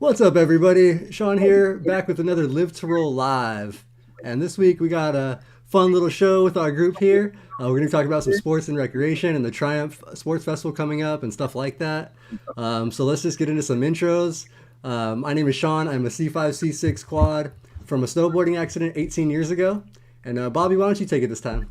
What's up, everybody? Shawn here, back with another Live to Roll Live. And this week we got a fun little show with our group here. We're going to talk about some sports and recreation and the Triumph Sports Festival coming up and stuff like that. So let's just get into some intros. My name is Shawn. I'm a C5, C6 quad from a snowboarding accident 18 years ago. And Bobby, why don't you take it this time?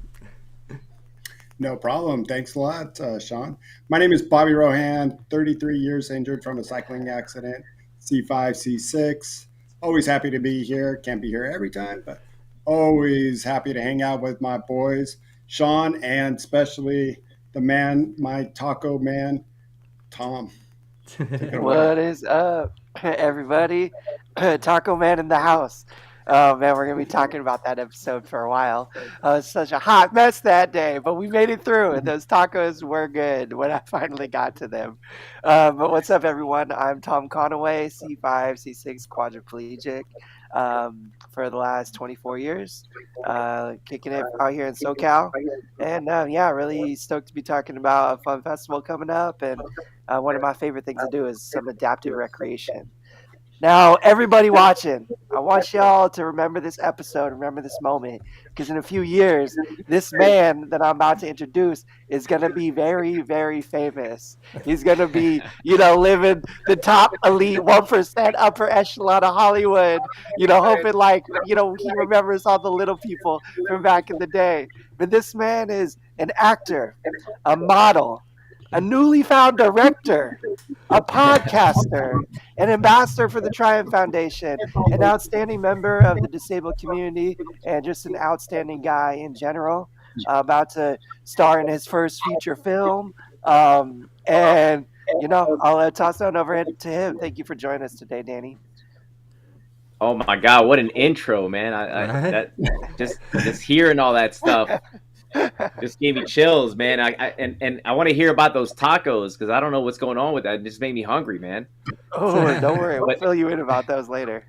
No problem. Thanks a lot, Shawn. My name is Bobby Rohan, 33 years injured from a cycling accident, C5, C6. Always happy to be here. Can't be here every time, but always happy to hang out with my boys, Shawn, and especially the man, my taco man, Tom. Take it away. What is up, everybody? Taco Man in the house. Oh man, we're gonna be talking about that episode for a while. It was such a hot mess that day, but we made it through, and those tacos were good when I finally got to them. But what's up, everyone? I'm Tom Conaway, C5, C6 quadriplegic for the last 24 years, kicking it out here in SoCal, and yeah, really stoked to be talking about a fun festival coming up, and one of my favorite things to do is some adaptive recreation. Now, everybody watching, I want y'all to remember this episode, remember this moment, because in a few years, this man that I'm about to introduce is going to be very, very famous. He's going to be, living the top elite 1% upper echelon of Hollywood, hoping he remembers all the little people from back in the day. But this man is an actor, a model, a newly found director, a podcaster, an ambassador for the Triumph Foundation, an outstanding member of the disabled community, and just an outstanding guy in general. About to star in his first feature film. I'll toss it over to him. Thank you for joining us today, Danny. Oh my God, what an intro, man! I that just hearing all that stuff just gave me chills, man. I want to hear about those tacos because I don't know what's going on with that. It just made me hungry, man. Oh, don't worry, we'll fill you in about those later.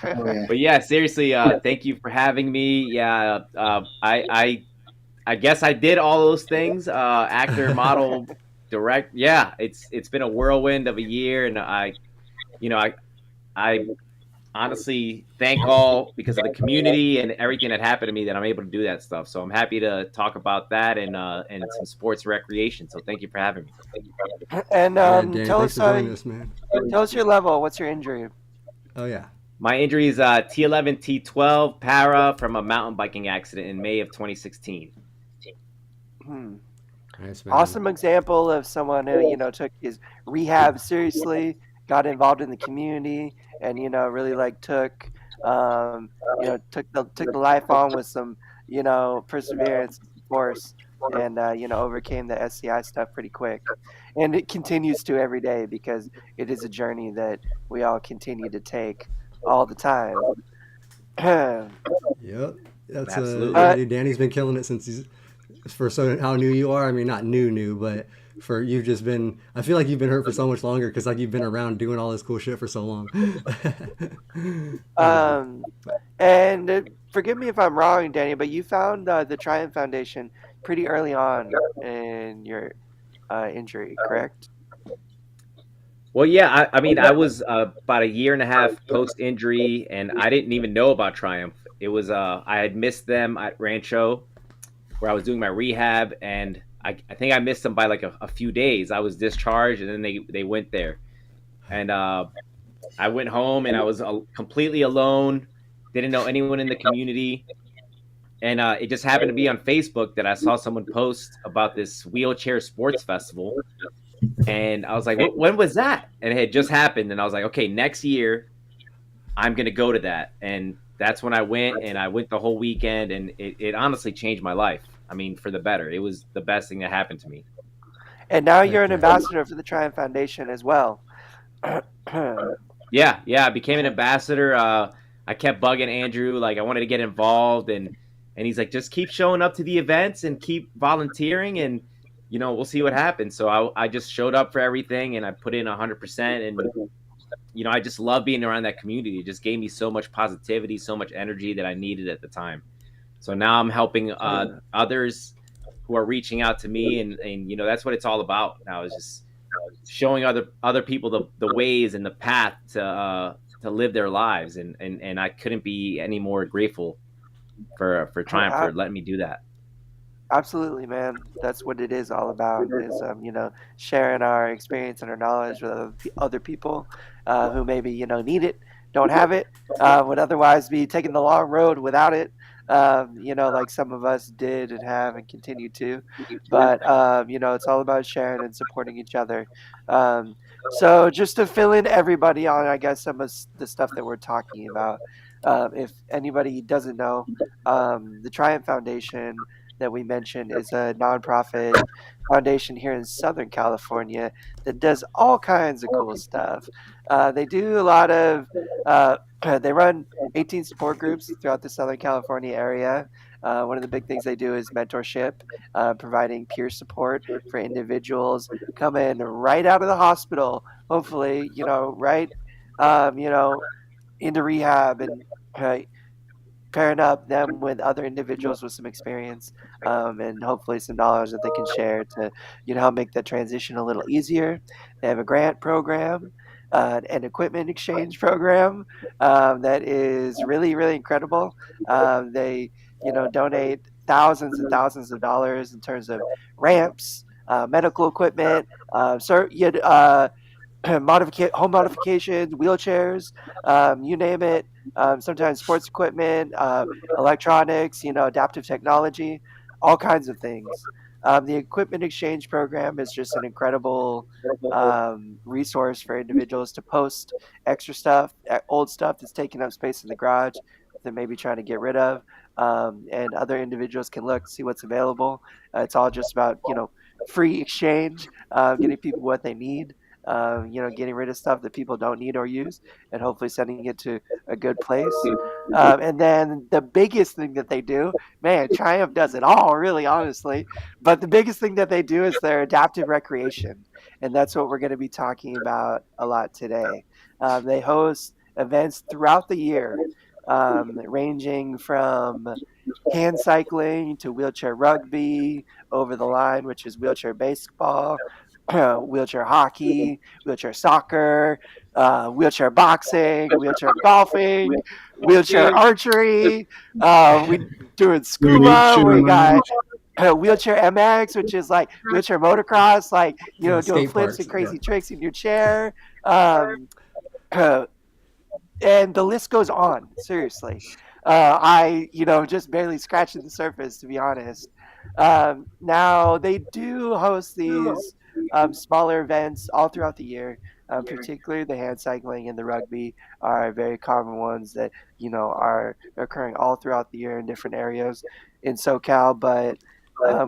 But yeah, seriously, thank you for having me. Yeah, I guess I did all those things: actor, model, direct. Yeah, it's been a whirlwind of a year, and I honestly thank all because of the community and everything that happened to me that I'm able to do that stuff. So I'm happy to talk about that and some sports recreation. So thank you for having me. And Danny, tell thanks us, for joining us, man. tell us your level. What's your injury? Oh, yeah. My injury is T11, T12 para from a mountain biking accident in May of 2016. Nice, man. Awesome example of someone who took his rehab seriously, got involved in the community, and really took the life on with some perseverance, of course, and overcame the SCI stuff pretty quick, and it continues to every day because it is a journey that we all continue to take all the time. Yep. That's Absolutely. Danny's been killing it since how new you are. I mean, not new, but for you've just been. I feel like you've been hurt for so much longer because you've been around doing all this cool shit for so long. And forgive me if I'm wrong, Danny, but you found the Triumph Foundation pretty early on in your injury, correct? Well, yeah, I mean, I was about a year and a half post injury, and I didn't even know about Triumph. It was I had missed them at Rancho, where I was doing my rehab, and I think I missed them by like a few days. I was discharged, and then they went there, and I went home, and I was completely alone. Didn't know anyone in the community, and it just happened to be on Facebook that I saw someone post about this wheelchair sports festival. And I was like, when was that? And it had just happened. And I was like, okay, next year I'm going to go to that. And that's when I went, and I went the whole weekend, and it honestly changed my life. I mean, for the better. It was the best thing that happened to me. And now you're an ambassador for the Triumph Foundation as well. Yeah, I became an ambassador. I kept bugging Andrew, like I wanted to get involved, and he's like, just keep showing up to the events and keep volunteering, and we'll see what happens. So I just showed up for everything, and I put in 100%. And, I just love being around that community. It just gave me so much positivity, so much energy that I needed at the time. So now I'm helping others who are reaching out to me. And that's what it's all about now, is just showing other people the ways and the path to live their lives, and I couldn't be any more grateful for Triumph Uh, for letting me do that. Absolutely, man. That's what it is all about, is sharing our experience and our knowledge with other people who maybe need it, don't have it, would otherwise be taking the long road without it. Like some of us did and have and continue to. But it's all about sharing and supporting each other. Um, so just to fill in everybody on, I guess, some of the stuff that we're talking about. If anybody doesn't know, the Triumph Foundation that we mentioned is a nonprofit foundation here in Southern California that does all kinds of cool stuff. They do a lot of, they run 18 support groups throughout the Southern California area. One of the big things they do is mentorship, providing peer support for individuals coming right out of the hospital, hopefully, right, um, you know, into rehab and uh, pairing up them with other individuals with some experience and hopefully some knowledge that they can share to help make that transition a little easier. They have a grant program, an equipment exchange program that is really really incredible. They donate thousands and thousands of dollars in terms of ramps, medical equipment, home modifications, wheelchairs, you name it. Sometimes sports equipment, electronics, adaptive technology, all kinds of things. The equipment exchange program is just an incredible resource for individuals to post extra stuff, old stuff that's taking up space in the garage that they may be trying to get rid of. And other individuals can look, see what's available. It's all just about, free exchange, getting people what they need, getting rid of stuff that people don't need or use, and hopefully sending it to a good place. And then the biggest thing that they do, man, Triumph does it all, really, honestly. But the biggest thing that they do is their adaptive recreation. And that's what we're going to be talking about a lot today. They host events throughout the year, ranging from hand cycling to wheelchair rugby, over the line, which is wheelchair baseball, wheelchair hockey, wheelchair soccer, wheelchair boxing, wheelchair golfing, wheelchair archery. We doing Unique scuba. We got Sherman. wheelchair MX, which is like wheelchair motocross, like Yeah, doing skate flips parks. and Yeah. crazy tricks in your chair. Um, and the list goes on. Seriously, I just barely scratching the surface, to be honest. Now they do host these smaller events all throughout the year. Particularly the hand cycling and the rugby are very common ones that are occurring all throughout the year in different areas in SoCal. But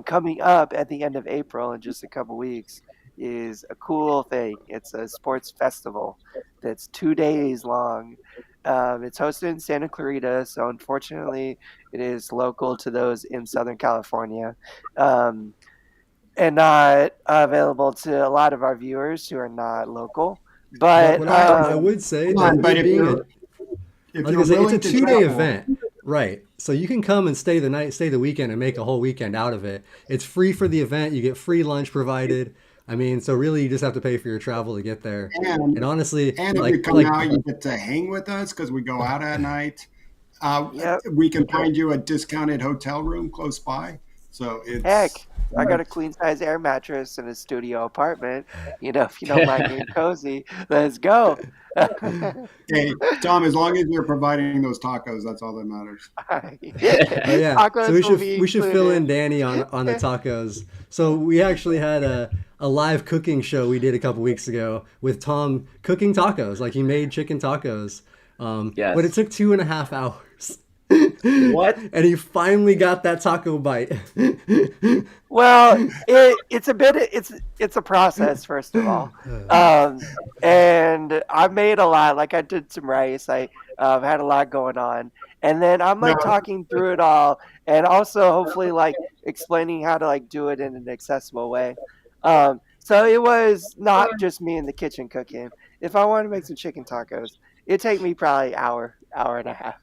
coming up at the end of April in just a couple weeks is a cool thing. It's a sports festival that's 2 days long. It's hosted in Santa Clarita, so unfortunately, it is local to those in Southern California, um, and not available to a lot of our viewers who are not local. But But what I would say Come that on, but it being a if I was you're gonna say it's a willing to 2 day travel, event, right? So you can come and stay the night, stay the weekend, and make a whole weekend out of it. It's free for the event. You get free lunch provided. I mean, so really, you just have to pay for your travel to get there. And and honestly, and if you come like out, you get to hang with us because we go out at night. yeah, We can find you a discounted hotel room close by. So heck, it's I got a queen size air mattress in a studio apartment. If you don't mind getting cozy, let's go. hey, Tom. As long as you're providing those tacos, that's all that matters. Oh yeah, so Tacos will be we should fill included. in Danny on the tacos. So we actually had a live cooking show we did a couple weeks ago with Tom cooking tacos. Like he made chicken tacos, but it Yes. took 2.5 hours, What? and he finally got that taco bite. Well, it's a bit it's a process, first of all, um, and I made a lot. Like I did some rice. I had a lot going on, and then I'm No, like talking through it all, and also hopefully like explaining how to like do it in an accessible way. So it was not just me in the kitchen cooking. If I wanted to make some chicken tacos, it'd take me probably hour and a half.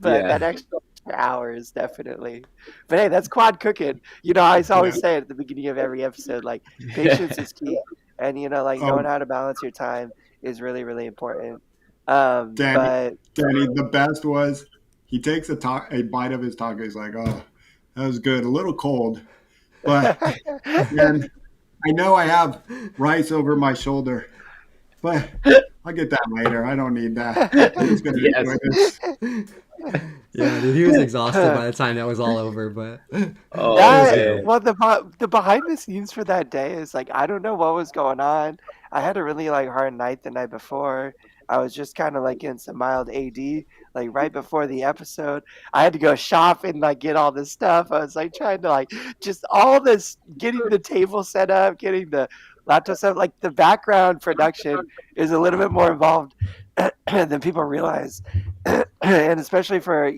But Yeah. that extra hour is definitely. But hey, that's quad cooking. I always yeah. say it at the beginning of every episode, like patience is key. and like knowing Oh, how to balance your time is really, really important. Danny, But Danny, the best was he takes a bite of his taco. He's like, "Oh, that was good. A little cold, but man, I know I have rice over my shoulder, but I'll get that later. I don't need that. I'm just gonna enjoy Yes. this." Yeah, dude, he was exhausted by the time that was all over, but it Oh was That good. man. well, the behind the scenes for that day is like I don't know what was going on. I had a really like hard night the night before. I was just kind of like in some mild AD, like right before the episode. I had to go shop and like get all this stuff. I was like trying to like just all this getting the table set up, getting the laptop set up. Like the background production is a little bit more involved than people realize. And especially for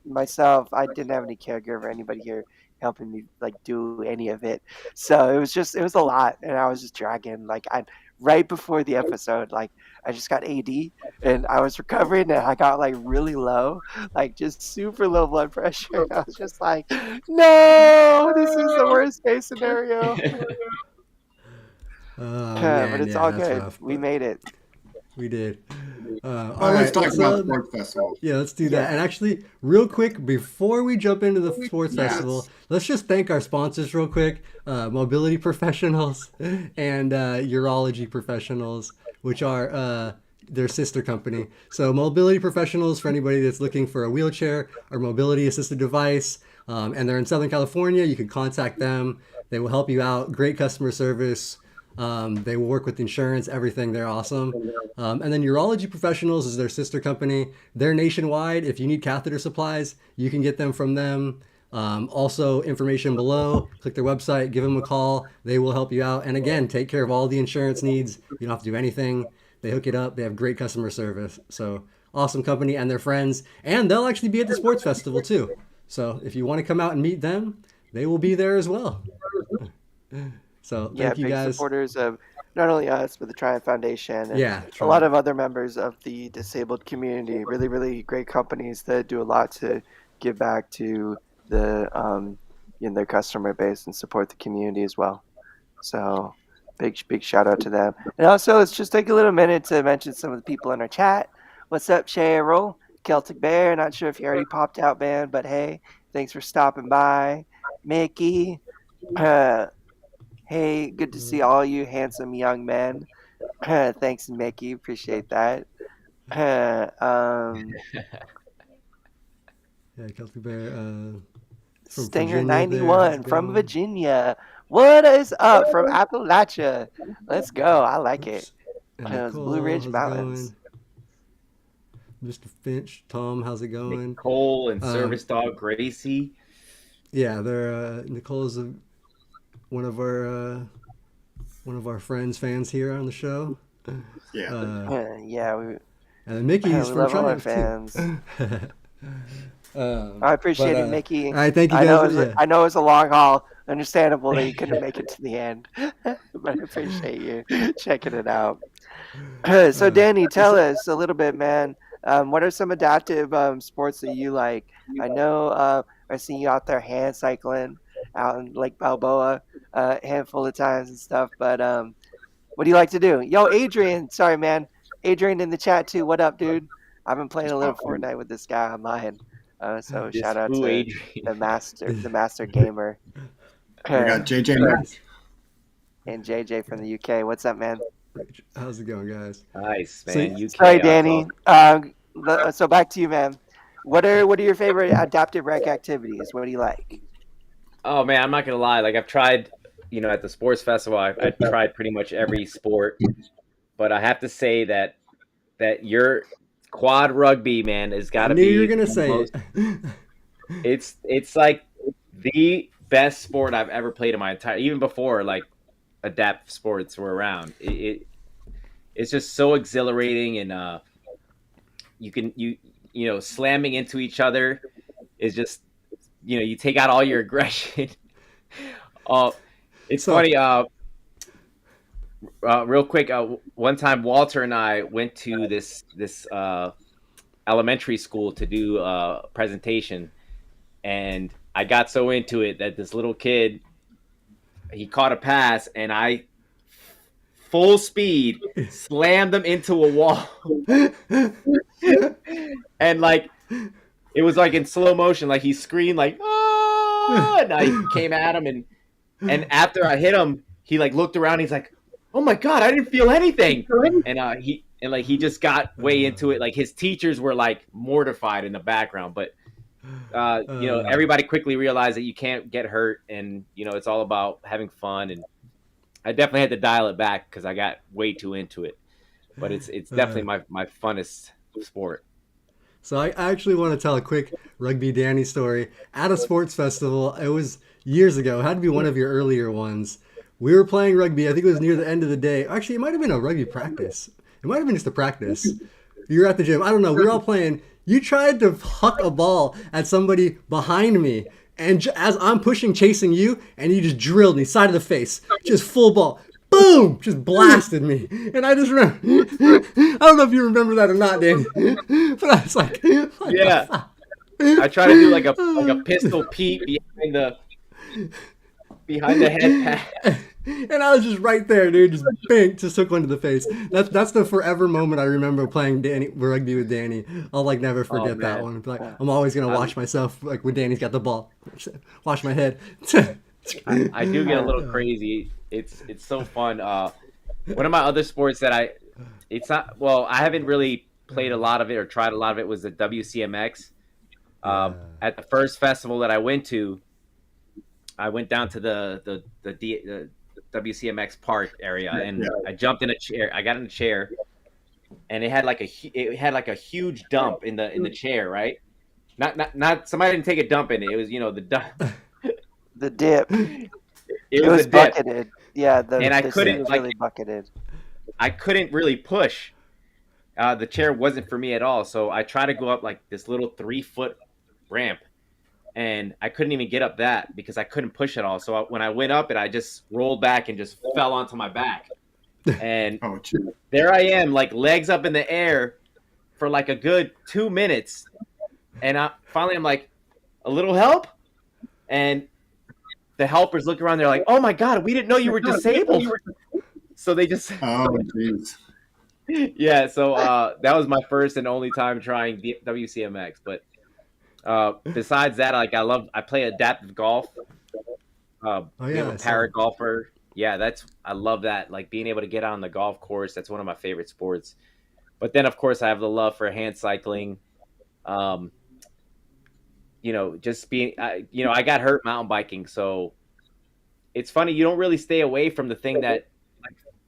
myself, I didn't have any caregiver, anybody here helping me like do any of it. So it was a lot, and I was just dragging. Like I right before the episode, like I just got AD, and I was recovering, and I got like really low, like just super low blood pressure. And I was just like, no, this is the worst case scenario. Oh But man, it's yeah, all that's good. rough, We but made it. we did. All right, let's talk Let's about sports festivals. yeah, let's do that. Yeah. And actually, real quick, before we jump into the sports festival, Yes. let's just thank our sponsors real quick: mobility professionals and urology professionals, which are their sister company. So, mobility professionals for anybody that's looking for a wheelchair or mobility assisted device, and they're in Southern California. You can contact them. They will help you out. Great customer service. They will work with insurance, everything. They're awesome. And then Urology Professionals is their sister company. They're nationwide. If you need catheter supplies, you can get them from them. Also, information below. Click their website, give them a call. They will help you out. And again, take care of all the insurance needs. You don't have to do anything. They hook it up. They have great customer service. So, awesome company and their friends. And they'll actually be at the sports festival too. So, if you want to come out and meet them, they will be there as well. So, Yeah, thank you big guys. supporters of not only us, but the Triumph Foundation and Yeah, a lot Triumph. of other members of the disabled community. Really, really great companies that do a lot to give back to the their customer base and support the community as well. So, big shout out to them. And also, let's just take a little minute to mention some of the people in our chat. What's up, Cheryl? Celtic Bear. Not sure if you already popped out, man, but hey, thanks for stopping by. Mickey. Hey, good to see all you handsome young men. Thanks, Mickey. Appreciate that. um, Yeah, Celtic Bear from Stinger Virginia there. How's 91 it from going? Virginia. What is up from Appalachia? Let's go. I like it. Oops. And Those Blue Nicole, Ridge how's it Mountains. going? Mr. Finch, Tom, how's it going? Nicole and Um, service dog Gracie. yeah, they're Nicole's one of our one of our friends, fans here on the show. Yeah. Yeah, we, And then Mickey's we from love all our Triumph too. fans. I But appreciate it, all Mickey. right, thank you I guys. know Yeah, I know it's a long haul. Understandable that you couldn't make it to the end, but I appreciate you checking it out. So, Danny, tell so us a little bit, man. What are some adaptive sports that you like? I know I see you out there hand cycling out in Lake Balboa a handful of times and stuff. But what do you like to do? Yo, Adrian. Sorry, man. Adrian in the chat too. What up, dude? I've been playing Just a little pop in. Fortnite with this guy online. So This shout out who to Adrian? the master gamer, We got JJ and next. JJ from the UK. What's up, man? how's it going, guys? Nice So man. Sorry, UK. That's Danny. awesome. So back to you, man. What are your favorite adaptive rec activities? What do you like? Oh man, I'm not gonna lie. Like I've tried, at the sports festival, I've tried pretty much every sport, but I have to say that your quad rugby, man, has got I to knew you were be gonna the say most. it. It's like the best sport I've ever played in my entire. Even before like adapt sports were around. It's just so exhilarating, and you can slamming into each other is just you take out all your aggression. uh, it's So funny. Real quick, one time Walter and I went to this elementary school to do a presentation, and I got so into it that this little kid, he caught a pass, and I full speed, slammed him into a wall, and like it was like in slow motion. Like he screamed like "Ah!" And I came at him, and after I hit him, he like looked around. He's like, "Oh my god, I didn't feel anything." And he just got way into it. Like his teachers were like mortified in the background, but everybody quickly realized that you can't get hurt, and it's all about having fun. And I definitely had to dial it back because I got way too into it. But it's definitely my funnest sport. So I actually want to tell a quick Rugby Danny story. At a sports festival, it was years ago. It had to be one of your earlier ones. We were playing rugby. I think it was near the end of the day. Actually, it might have been a rugby practice. It might have been just a practice. You were at the gym. I don't know. We were all playing. You tried to huck a ball at somebody behind me. And as I'm pushing, chasing you, and you just drilled me side of the face. Just full ball. Boom! Just blasted me. And I just remember, I don't know if you remember that or not, Danny. But I was like, yeah. I try to do like a pistol Pete behind the head pat. And I was just right there, dude. Just bang, just took one to the face. That's the forever moment I remember playing rugby with Danny. I'll like never forget that one. Like I'm always gonna watch myself like when Danny's got the ball. Watch my head. I do get a little crazy. It's so fun. One of my other sports that I haven't really played a lot of it or tried a lot of it was the WCMX. At the first festival that I went to, I went down to the WCMX park area, and I jumped in a chair. I got in a chair, and it had like a huge dump in the chair, right? Not somebody didn't take a dump in it. It was the dump. The dip. It was bucketed. Yeah, and I couldn't really bucketed. I couldn't really push. The chair wasn't for me at all. So I tried to go up like this little 3-foot ramp, and I couldn't even get up that because I couldn't push at all. So when I went up it, I just rolled back and just fell onto my back. And there I am, like legs up in the air for like a good 2 minutes. And finally I'm like, a little help? And the helpers look around. They're like, "Oh my god, we didn't know you were disabled." So they just jeez. Yeah. So that was my first and only time trying WCMX. But besides that, I play adaptive golf. I'm a para golfer. Yeah, I love that. Like being able to get on the golf course. That's one of my favorite sports. But then of course I have the love for hand cycling. Just being, I got hurt mountain biking. So it's funny. You don't really stay away from the thing that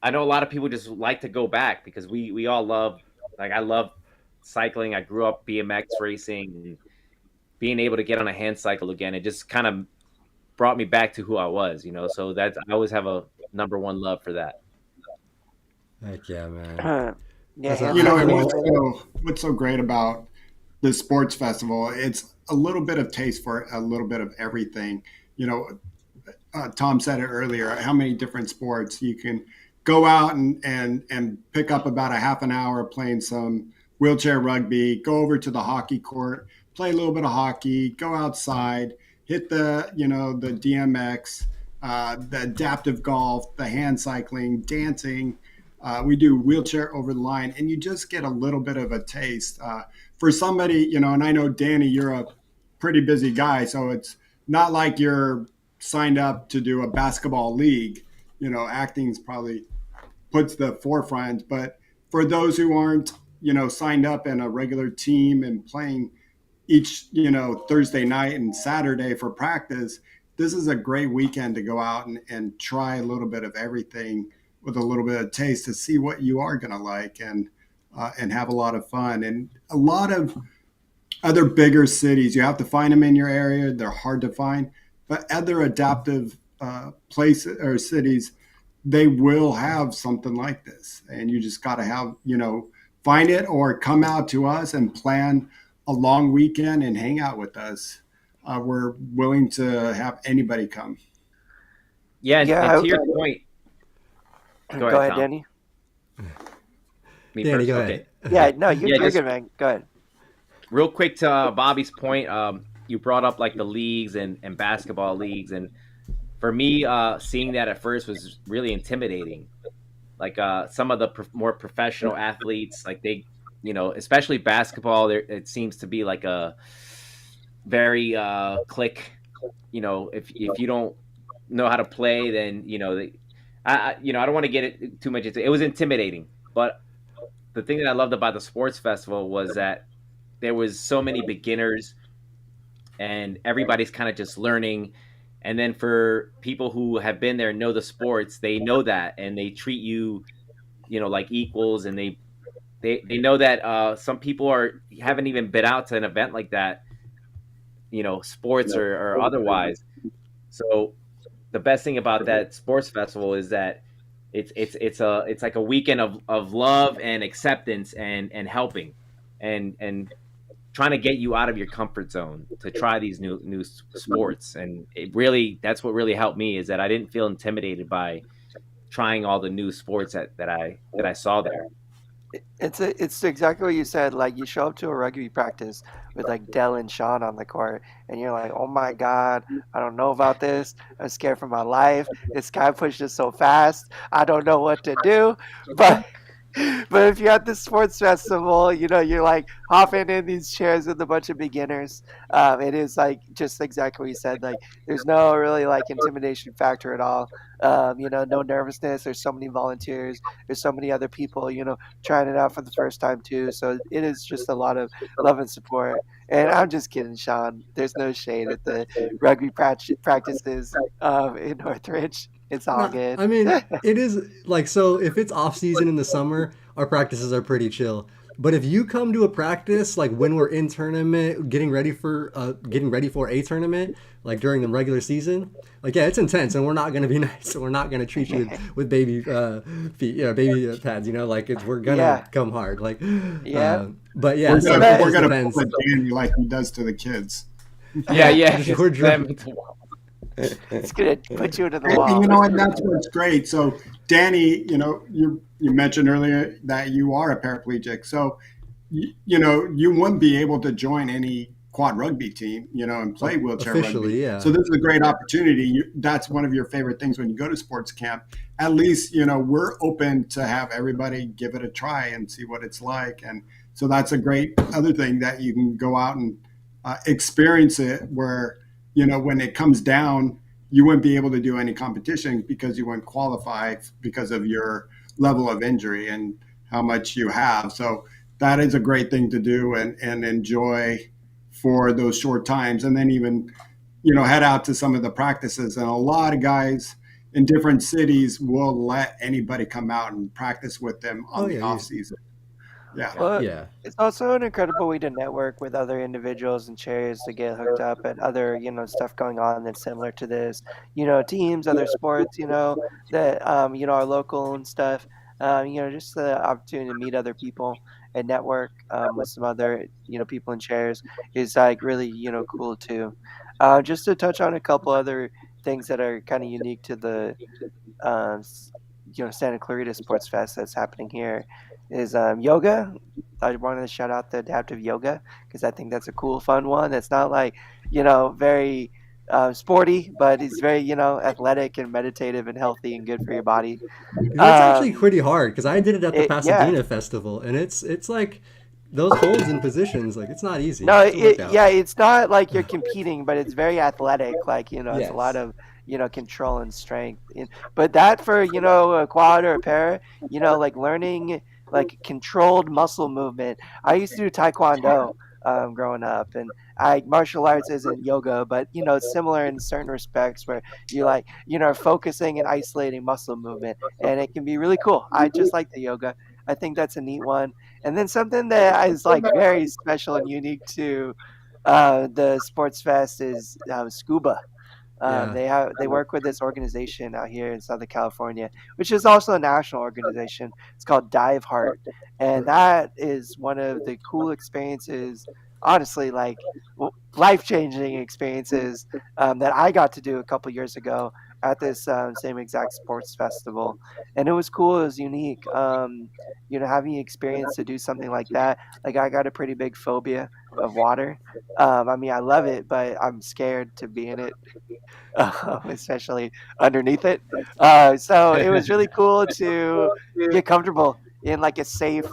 I know a lot of people just like to go back because we all love, I love cycling. I grew up BMX racing, and being able to get on a hand cycle again. It just kind of brought me back to who I was, so I always have a number one love for that. Heck yeah, man. What's so great about the sports festival, it's a little bit of taste for a little bit of everything. Tom said it earlier, how many different sports you can go out and pick up about a half an hour playing some wheelchair rugby, go over to the hockey court, play a little bit of hockey, go outside, hit the DMX, the adaptive golf, the hand cycling, dancing. We do wheelchair over the line, and you just get a little bit of a taste. For somebody, and I know, Danny, you're a pretty busy guy, so it's not like you're signed up to do a basketball league. Acting's probably puts the forefront, but for those who aren't, signed up in a regular team and playing each, Thursday night and Saturday for practice, this is a great weekend to go out and try a little bit of everything with a little bit of taste to see what you are going to like and have a lot of fun. And a lot of other bigger cities, you have to find them in your area. They're hard to find, but other adaptive places or cities, they will have something like this. And you just got to have, find it or come out to us and plan a long weekend and hang out with us. We're willing to have anybody come. Yeah. And to your point, go ahead, Danny. Me Danny, first? go Okay. ahead. Yeah, no, you're good, man. Go ahead. Real quick to Bobby's point, you brought up like the leagues and basketball leagues, and for me, seeing that at first was really intimidating. like some of the more professional athletes, like they, especially basketball, there it seems to be like a very click. If you don't know how to play, then I don't want to get it too much into. It was intimidating, but the thing that I loved about the sports festival was that there was so many beginners and everybody's kind of just learning. And then for people who have been there and know the sports, they know that and they treat you, like equals, and they know that some people haven't even been out to an event like that, sports or otherwise. So the best thing about that sports festival is that it's like a weekend of love and acceptance and helping and trying to get you out of your comfort zone to try these new sports. And that's what really helped me, is that I didn't feel intimidated by trying all the new sports that I saw there. It's exactly what you said. Like you show up to a rugby practice with like Dell and Shawn on the court, and you're like, "Oh my God, I don't know about this. I'm scared for my life. This guy pushed us so fast. I don't know what to do." But but if you're at the sports festival, you're like hopping in these chairs with a bunch of beginners. It is like just exactly what you said. Like there's no really like intimidation factor at all. No nervousness. There's so many volunteers. There's so many other people, trying it out for the first time too. So it is just a lot of love and support. And I'm just kidding, Shawn. There's no shade at the rugby practices in Northridge. It's all No, good. I mean, it is like, so if it's off season in the summer, our practices are pretty chill. But if you come to a practice like when we're in tournament, getting ready for a tournament, like during the regular season, like yeah, it's intense, and we're not gonna be nice. We're not gonna treat you with baby feet, baby pads. Like we're gonna Yeah. come hard. Like, Yeah. but yeah, We're so gonna it we're just gonna depends. pull a Danny like he does to the kids. Yeah, yeah. Just we're Them- It's gonna put you into the And wall. and that's what's great. So, Danny, you mentioned earlier that you are a paraplegic. So, you wouldn't be able to join any quad rugby team, and play wheelchair rugby. Officially, yeah. So this is a great opportunity. That's one of your favorite things when you go to sports camp. At least, we're open to have everybody give it a try and see what it's like. And so that's a great other thing that you can go out and experience it where, when it comes down, you wouldn't be able to do any competition because you wouldn't qualify because of your level of injury and how much you have. So that is a great thing to do and enjoy for those short times. And then even, head out to some of the practices. And a lot of guys in different cities will let anybody come out and practice with them on Oh the yeah, off season. Yeah. Well, yeah. it's also an incredible way to network with other individuals and chairs to get hooked up at other, stuff going on that's similar to this. Teams, other sports, that are local and stuff. Just the opportunity to meet other people and network with some other, people in chairs is like really, cool too. Just to touch on a couple other things that are kind of unique to the Santa Clarita Sports Fest that's happening here is yoga. I wanted to shout out the adaptive yoga because I think that's a cool, fun one. It's not like very sporty, but it's very athletic and meditative and healthy and good for your body. That's actually Um, pretty hard because I did it at the yeah, Pasadena festival, and it's like those holds and positions, like it's not easy. no, It's a workout. yeah, it's not like you're competing, but it's very athletic. Like it's a lot Yes. of control and strength. But that for a quad or a para, like learning like controlled muscle movement. I used to do taekwondo growing up, and I martial arts isn't yoga, but it's similar in certain respects where you like focusing and isolating muscle movement, and it can be really cool. I just like the yoga. I think that's a neat one. And then something that is like very special and unique to the Sports Fest is scuba. Yeah. They work with this organization out here in Southern California, which is also a national organization. It's called Dive Heart, and that is one of the cool experiences honestly like life changing experiences that I got to do a couple years ago at this same exact sports festival, and it was cool. It was unique. Having the experience to do something like that. Like I got a pretty big phobia of water. I mean, I love it, but I'm scared to be in it, especially underneath it. So it was really cool to get comfortable in like a safe,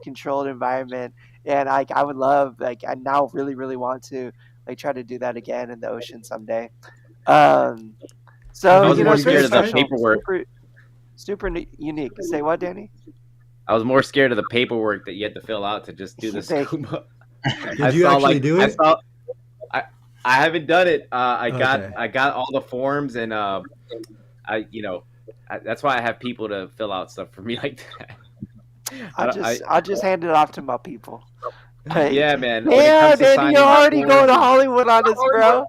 controlled environment. And I would love, like, I now really, really want to like try to do that again in the ocean someday. Um, Have I so you was more have it's you very scared guys of the tried? special, paperwork. super unique. Say what, Danny? I was more scared of the paperwork that you had to fill out to just do the They, scuba. I Did you saw actually like do I it? saw I I haven't done it. Okay. I got all the forms and that's why I have people to fill out stuff for me like that. I just, I just hand it off to my people. Hey, Yeah, man. When it yeah, comes to Danny, you're signing my already going forms to and Hollywood on us, bro.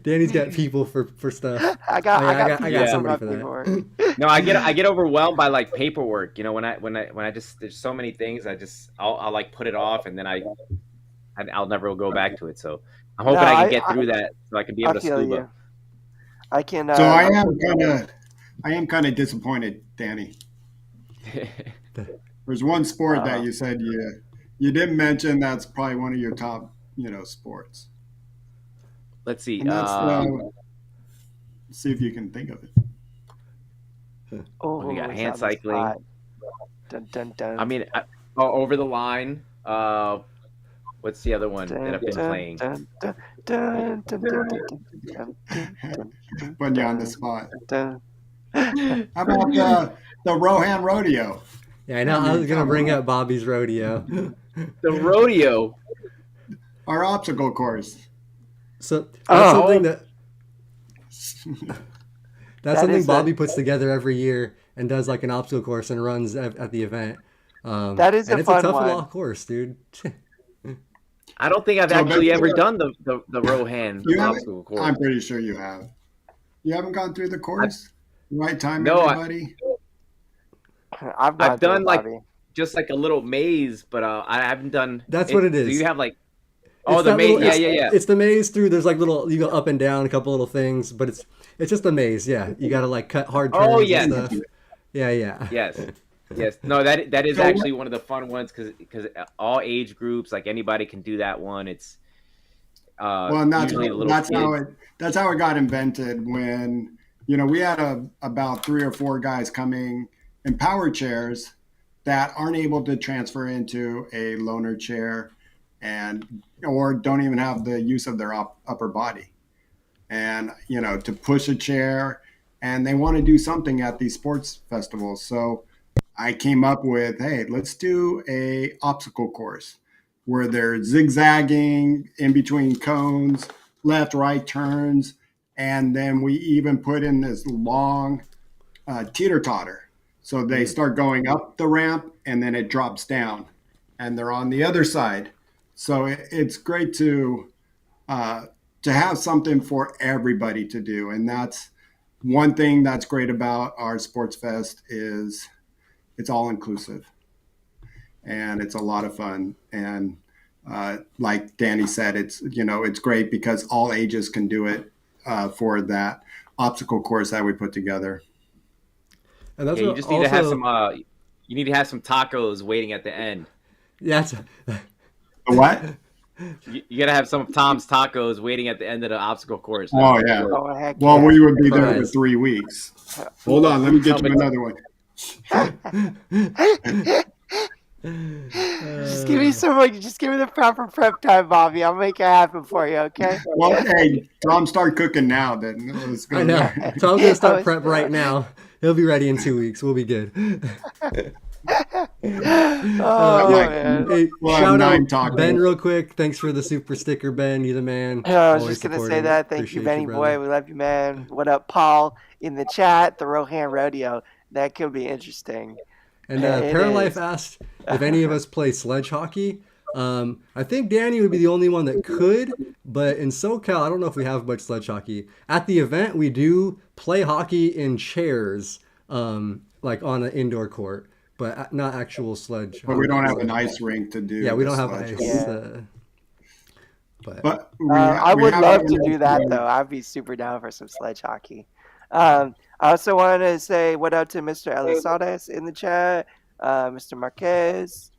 Danny's got people for stuff. I Oh got I yeah, got I got people yeah, for somebody my for paperwork. that. no, I get overwhelmed by like paperwork. When I just there's so many things I'll like put it off and then I'll never go back to it. So I'm No, hoping I can get through that so I can be I able to feel scuba. you. I can So I'm I am kind of disappointed, Danny. There's one sport that uh you said you didn't mention that's probably one of your top, sports, Let's see. and that's see if you can think of it. We oh, got it's hand on the spot. cycling. Dun dun I dun mean, over the line. What's the other one that dun I've been dun playing? dun dun dun dun dun dun dun Putting you on the dun spot. dun How about the Rohan Rodeo? Yeah, I know. I I mean, was gonna come bring on, up Bobby's rodeo. The rodeo. our obstacle course. So that's Oh, something Oh, that's that something is a Bobby puts together every year and does like an obstacle course and runs at the event. And it's a fun tough little one. course, dude. I don't think I've So, but actually ever done the Rohan you haven't. obstacle I'm course. pretty sure you have. You haven't gone through the I course. Right time, no, everybody. I've I've gone through done it, like Bobby. just like a little maze, but I haven't done That's what it. it Do you is. have like It's the that maze? little. Yeah, yeah, yeah. It's the maze through. There's like little. You go up and down a couple little things, but it's just a maze. Yeah, you got to like cut hard Oh turns and yes, stuff. Yeah, yeah. yes, yes. No, that is So actually one of the fun ones because all age groups, like anybody can do that one. It's well, and usually the little kids. that's how it got invented. When we had about 3 or 4 guys coming in power chairs that aren't able to transfer into a loaner chair, and or don't even have the use of their upper body, and to push a chair, and they want to do something at these sports festivals. So I came up with, hey, let's do a obstacle course where they're zigzagging in between cones, left, right turns, and then we even put in this long teeter totter. So they Mm. start going up the ramp and then it drops down, and they're on the other side. So it's great uh, to have something for everybody to do, and that's one thing that's great about our sports fest is it's all inclusive and it's a lot of fun. And like Danny said, it's great because all ages can do it for that obstacle course that we put together. And that's Yeah, you what just need to have also. some. You need to have some tacos waiting at the end. Yeah, it's, The what? You gotta have some of Tom's tacos waiting at the end of the obstacle course. Oh yeah. Oh heck Well, yeah. we would be there for fries. 3 weeks. Hold on, let me get No, you but another one. Just give me the proper prep time, Bobby. I'll make it happen for you, okay? Well, hey, Tom, start cooking now. Then let's I go know. there. So I'm gonna I start was, prep right now. He'll be ready in 2 weeks. We'll be good. oh like man. Hey, we'll have shout 9 out tacos. Ben real quick. Thanks for the super sticker, Ben. You the man. I was Always just gonna say supporting. that. Thank you, Appreciate you, Benny brother. boy. We love you, man. What up, Paul? In the chat, the Rohan Rodeo. That could be interesting. And It Paralife is. asked if any of us play sledge hockey. I think Danny would be the only one that could, but in SoCal, I don't know if we have much sledge hockey. At the event, we do play hockey in chairs, like on an indoor court. but not actual sledge But we hockey. don't have So an ice rink to do yeah, we the don't have sledge ice. hockey. Yeah. But But I we would have love to do that elements. though. I'd be super down for some sledge hockey. I also wanted to say what up to Mr. Elizodes in the chat, Mr. Marquez.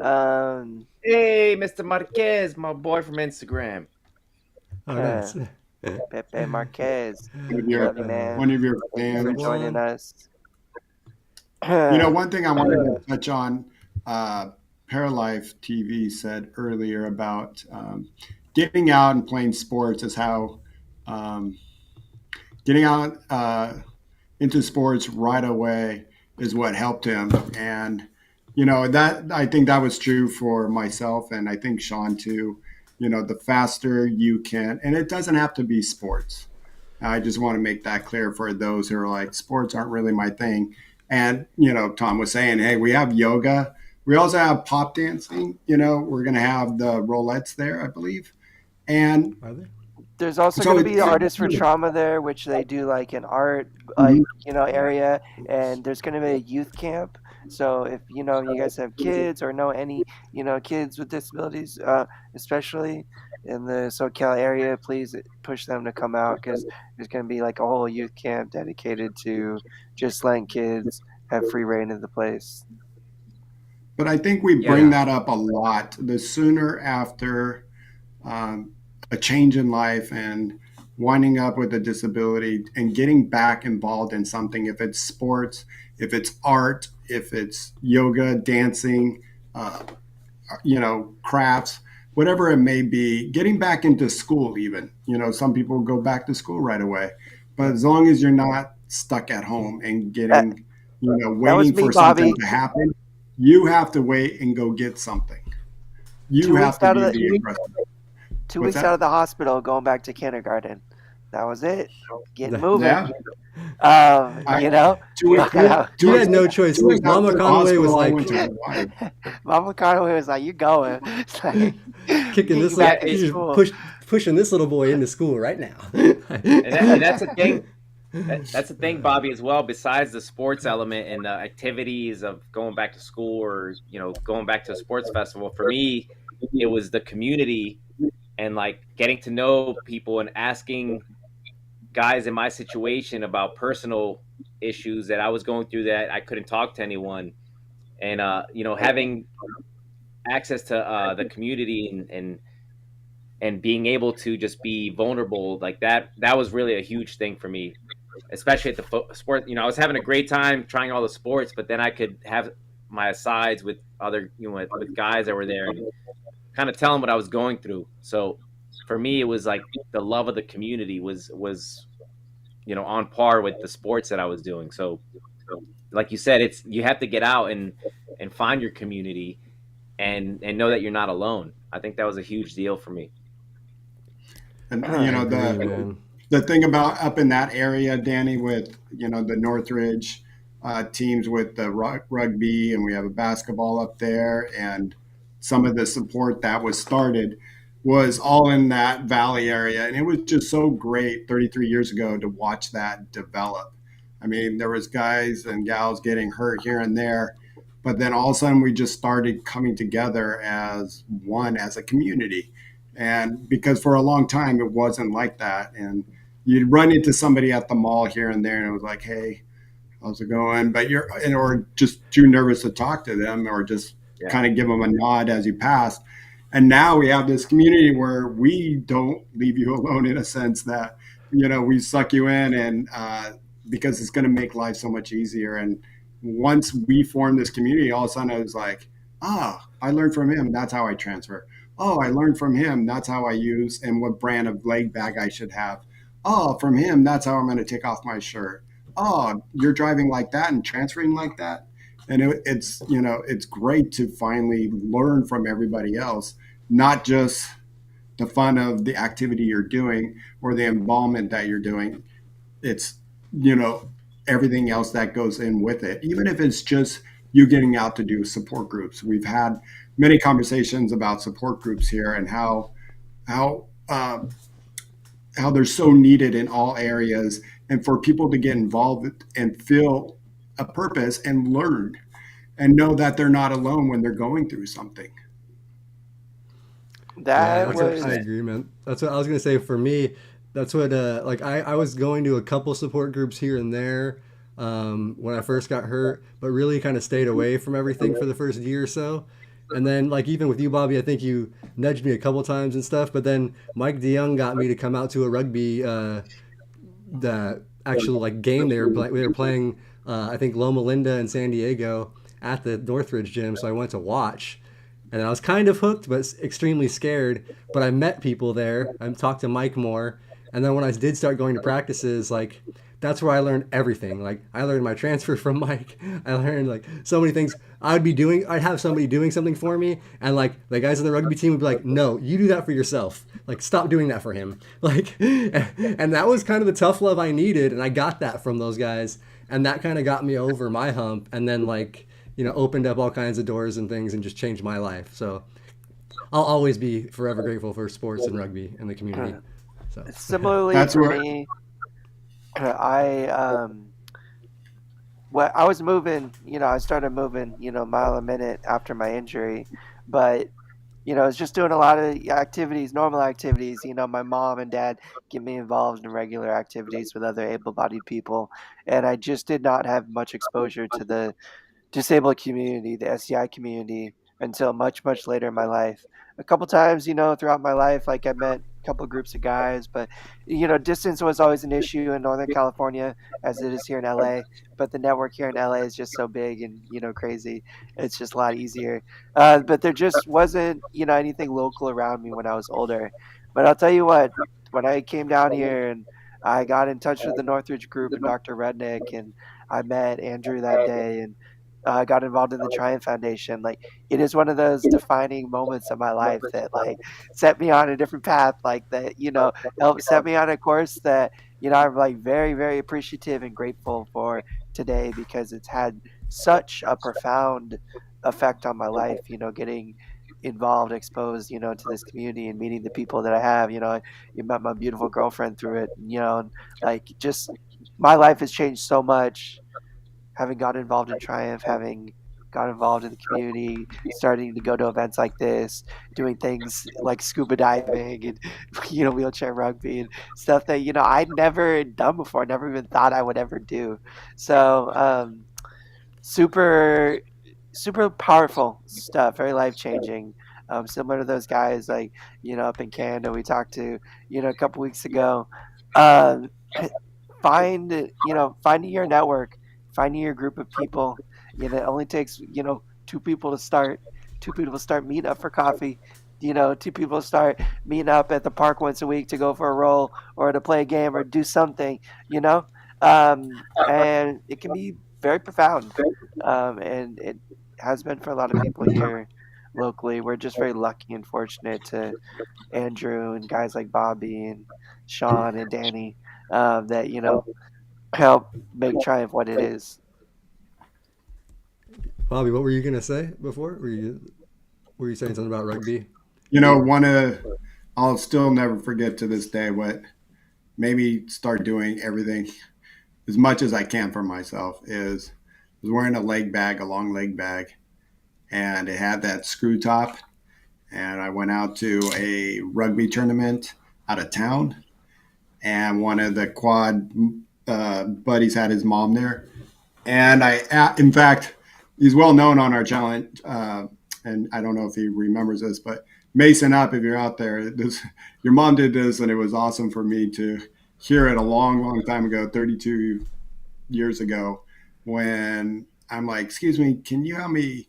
Um, Hey, Mr. Marquez, my boy from Instagram. oh, nice. Pepe Marquez. One of your Love you, man. one of your Thank you for fans. joining us. One thing I wanted to touch on, Paralife TV said earlier about getting out and playing sports is how um, getting out into sports right away is what helped him. And, that I think that was true for myself and I think Shawn too. The faster you can, and it doesn't have to be sports. I just want to make that clear for those who are like, sports aren't really my thing. And, Tom was saying, hey, we have yoga. We also have pop dancing. We're going to have the rolettes there, I believe. And Are there? There's also so going to be Artists for Trauma there, which they do like an art, area, and there's going to be a youth camp. So if you guys have kids or know any kids with disabilities, especially in the SoCal area, please push them to come out because there's going to be like a whole youth camp dedicated to just letting kids have free reign of the place. But I think we bring that up a lot. The sooner after a change in life and winding up with a disability and getting back involved in something, if it's sports, if it's art, if it's yoga, dancing, crafts, whatever it may be, getting back into school even. Some people go back to school right away. But as long as you're not stuck at home and getting, That was waiting me, for Bobby. something to happen, you have to wait and go get something. You 2 have weeks to out be of the the aggressor. 2 What's weeks that? out of the hospital, going back to kindergarten. That was it. Getting moving. Yeah. 2 weeks. You had no choice. Mama Conway was like Mama Conway was like, "You going?" It's like, kicking this, back to school. pushing this little boy into school right now. And that's the thing. That's the thing, Bobby, as well. Besides the sports element and the activities of going back to school or going back to a sports festival, for me, it was the community and like getting to know people and asking guys in my situation about personal issues that I was going through that I couldn't talk to anyone, and having access to the community and being able to just be vulnerable like that was really a huge thing for me, especially at the sport. I was having a great time trying all the sports, but then I could have my asides with other with guys that were there and kind of tell them what I was going through. So for me, it was like the love of the community was on par with the sports that I was doing. So like you said, you have to get out and find your community and know that you're not alone. I think that was a huge deal for me. And the thing about up in that area, Danny, with the Northridge teams with the rugby, and we have a basketball up there, and some of the support that was started was all in that valley area, and it was just so great 33 years ago to watch that develop. I mean, there was guys and gals getting hurt here and there, but then all of a sudden we just started coming together as one, as a community. And because for a long time it wasn't like that, and you'd run into somebody at the mall here and there, and it was like, "Hey, how's it going?" But or just too nervous to talk to them, or just kind of give them a nod as you pass. And now we have this community where we don't leave you alone, in a sense that we suck you in, and because it's going to make life so much easier. And once we formed this community, all of a sudden I was like, I learned from him. That's how I transfer. Oh, I learned from him. That's how I use and what brand of leg bag I should have. Oh, from him, that's how I'm going to take off my shirt. Oh, you're driving like that and transferring like that. And it's great to finally learn from everybody else, not just the fun of the activity you're doing or the involvement that you're doing. It's, everything else that goes in with it, even if it's just you getting out to do support groups. We've had many conversations about support groups here and how they're so needed in all areas, and for people to get involved and feel a purpose and learn. and know that they're not alone when they're going through something. Yeah, That that's what I was 100%. agree, man. That's what I was gonna say. For me, that's what like I was going to a couple support groups here and there when I first got hurt, but really kind of stayed away from everything for the first year or so. And then like even with you, Bobby, I think you nudged me a couple times and stuff. But then Mike DeYoung got me to come out to a rugby the actual like game they were playing. I think Loma Linda and San Diego at the Northridge gym, so I went to watch, and I was kind of hooked, but extremely scared. But I met people there. I talked to Mike more, and then when I did start going to practices, like that's where I learned everything. Like I learned my transfer from Mike. I learned like so many things. I'd have somebody doing something for me, and like the guys on the rugby team would be like, "No, you do that for yourself. Like stop doing that for him." Like, and that was kind of the tough love I needed, and I got that from those guys, and that kind of got me over my hump, and then like opened up all kinds of doors and things, and just changed my life. So I'll always be forever grateful for sports and rugby and the community. So similarly That's for where me. I Well, I was moving, I started moving, a mile a minute after my injury, but I was just doing a lot of activities, normal activities. My mom and dad get me involved in regular activities with other able-bodied people, and I just did not have much exposure to the disabled community, the SCI community, until much, much later in my life. A couple times, throughout my life, like I met a couple groups of guys, but distance was always an issue in Northern California as it is here in LA. But the network here in LA is just so big and crazy. It's just a lot easier. But there just wasn't anything local around me when I was older. But I'll tell you what, when I came down here and I got in touch with the Northridge group and Dr. Rednick, and I met Andrew that day, and got involved in the Triumph Foundation. Like it is one of those defining moments of my life that like set me on a different path, like that, helped set me on a course that, I'm like very, very appreciative and grateful for today because it's had such a profound effect on my life, getting involved, exposed, to this community and meeting the people that I have, you met my beautiful girlfriend through it, and like just my life has changed so much having got involved in Triumph, having got involved in the community, starting to go to events like this, doing things like scuba diving and wheelchair rugby and stuff that I'd never done before, never even thought I would ever do. So super super powerful stuff, very life changing. Similar to those guys like up in Canada we talked to a couple weeks ago. Um, finding your network, finding your group of people. It only takes two people to start. Two people to start meeting up for coffee. Two people start meeting up at the park once a week to go for a roll or to play a game or do something. And it can be very profound. And it has been for a lot of people here locally. We're just very lucky and fortunate to Andrew and guys like Bobby and Shawn and Danny that help make Triumph what it is. Bobby, what were you gonna say before? Were you saying something about rugby? one of I'll still never forget to this day what made me start doing everything as much as I can for myself is I was wearing a leg bag, a long leg bag, and it had that screw top. And I went out to a rugby tournament out of town, and one of the quad buddies had his mom there. And in fact, he's well known on our challenge. And I don't know if he remembers this, but Mason up, if you're out there, your mom did this, and it was awesome for me to hear it a long, long time ago, 32 years ago, when I'm like, excuse me, can you help me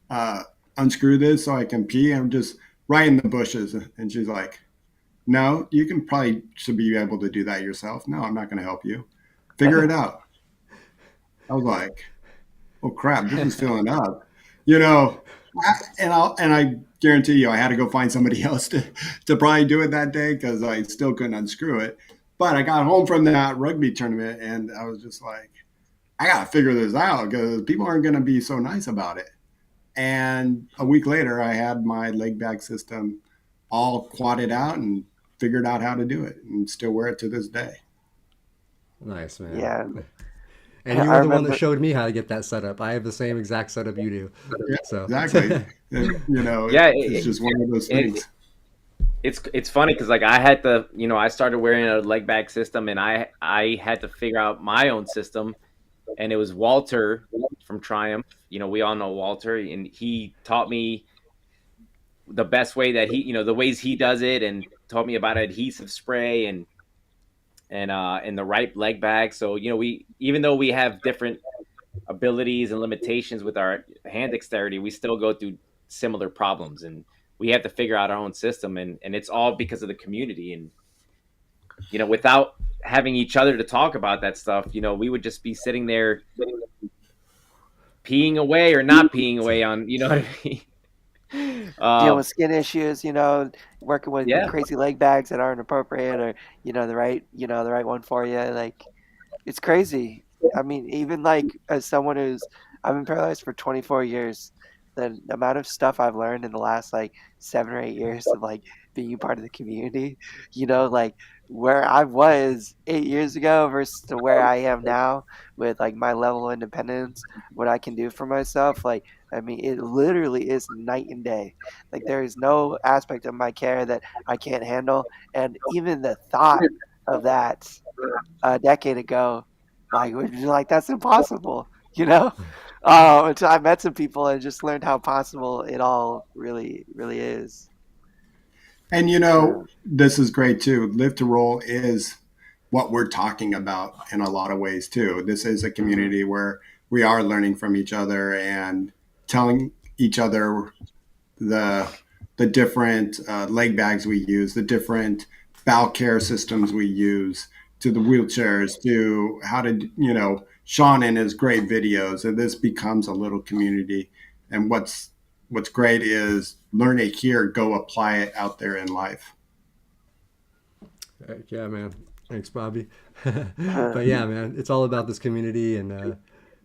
uh, unscrew this so I can pee? I'm just right in the bushes. And she's like, no, you can probably should be able to do that yourself. No, I'm not going to help you. Figure it out. I was like, oh crap, this is filling up, you know. And I guarantee you, I had to go find somebody else to probably do it that day because I still couldn't unscrew it. But I got home from that rugby tournament and I was just like, I got to figure this out because people aren't going to be so nice about it. And a week later, I had my leg bag system all quadded out and figured out how to do it and still wear it to this day. Nice, man. Yeah, And you I were the one that remember. showed me how to get that set up. I have the same exact setup you do. Yeah, So, exactly. And, Yeah, it's just one of those it, things. it's funny because like I had to, I started wearing a leg bag system, and I had to figure out my own system, and it was Walter from Triumph. We all know Walter, and he taught me the best way that the ways he does it, and taught me about adhesive spray and the right leg bag. So we, even though we have different abilities and limitations with our hand dexterity, we still go through similar problems, and we have to figure out our own system, and it's all because of the community. And without having each other to talk about that stuff, we would just be sitting there peeing away or not peeing away on, what I mean. Dealing with skin issues, working with Yeah. crazy leg bags that aren't appropriate, or the right one for you. Like, it's crazy. I mean, even like as someone I've been paralyzed for 24 years, the amount of stuff I've learned in the last like 7 or 8 years of like being part of the community, like where I was 8 years ago versus to where I am now with like my level of independence, what I can do for myself. Like, I mean, it literally is night and day. Like, there is no aspect of my care that I can't handle. And even the thought of that a decade ago, like, would be like, that's impossible, you know? Until I met some people and just learned how possible it all really, really is. And Uh, this is great too. Live to Roll is what we're talking about in a lot of ways too. This is a mhm. community where we are learning from each other and telling each other the different leg bags we use, the different bowel care systems we use, to the wheelchairs, to how to Shawn and his great videos, and this becomes a little community. And what's great is learn it here, go apply it out there in life. heck yeah, man. Thanks, Bobby. But yeah, man, it's all about this community, and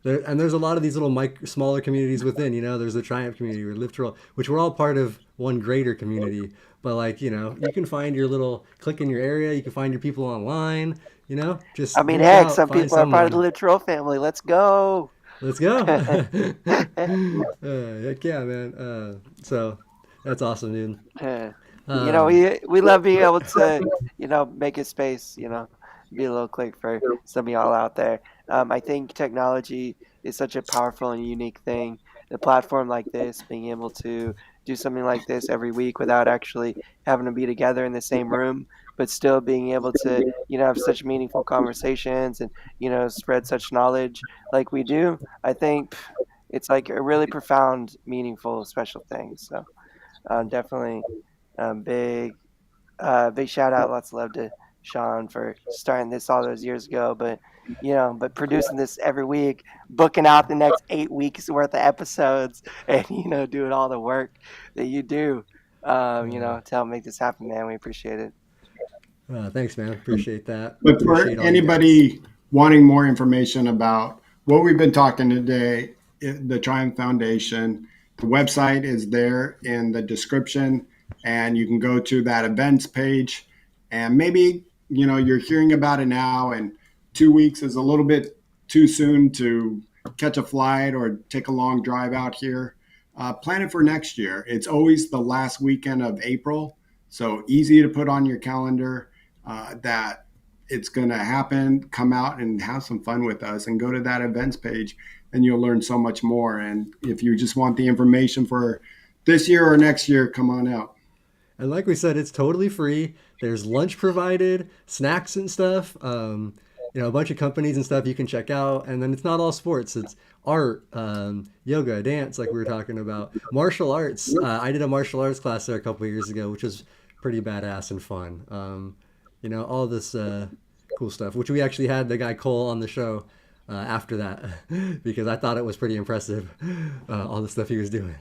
there's a lot of these little smaller communities within. There's the Triumph community or Live to Roll, which we're all part of one greater community. But like, you can find your little clique in your area. You can find your people online. I Just mean, reach heck, out, some find people are part of the someone. Literal family. Let's go. Let's go. Heck yeah, man. So that's awesome, dude. Um, We love being able to, make a space, be a little click for some of y'all out there. I think technology is such a powerful and unique thing. A platform like this, being able to do something like this every week without actually having to be together in the same room, but still being able to, have such meaningful conversations and, spread such knowledge like we do. I think it's like a really profound, meaningful, special thing. So definitely big big shout out, lots of love to Shawn for starting this all those years ago, but producing this every week, booking out the next 8 weeks worth of episodes, and doing all the work that you do, to help make this happen, man. We appreciate it. thanks, man. Appreciate that. But for Appreciate all you guys. anybody wanting more information about what we've been talking today, the Triumph Foundation, the website is there in the description, and you can go to that events page. And maybe you're hearing about it now, and 2 weeks is a little bit too soon to catch a flight or take a long drive out here. Plan it for next year. It's always the last weekend of April, so easy to put on your calendar. That it's going to happen. Come out and have some fun with us, and go to that events page, and you'll learn so much more. And if you just want the information for this year or next year, come on out. And like we said, it's totally free. There's lunch provided, snacks and stuff. A bunch of companies and stuff you can check out. And then it's not all sports. It's art, yoga, dance, like we were talking about. Martial arts. I did a martial arts class there a couple of years ago, which was pretty badass and fun. All this cool stuff, which we actually had the guy Cole on the show after that because I thought it was pretty impressive, all the stuff he was doing.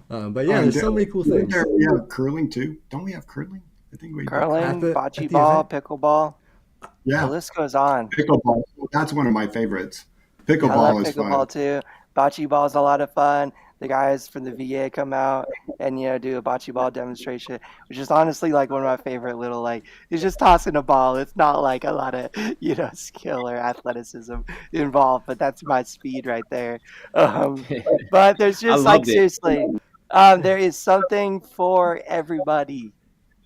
But yeah, And there's so many cool things. we have curling too. Don't we have curling? I think we do. At Curling, the bocce ball, event. pickleball, the Yeah, list goes on. pickleball. That's one of my favorites. I love Pickleball is fun. pickleball too. Bocce ball is a lot of fun. the guys from the VA come out and do a bocce ball demonstration, which is honestly like one of my favorite little like it's just tossing a ball. It's not like a lot of skill or athleticism involved, but that's my speed right there. Um, but there's I just like loved it. seriously, there is something for everybody.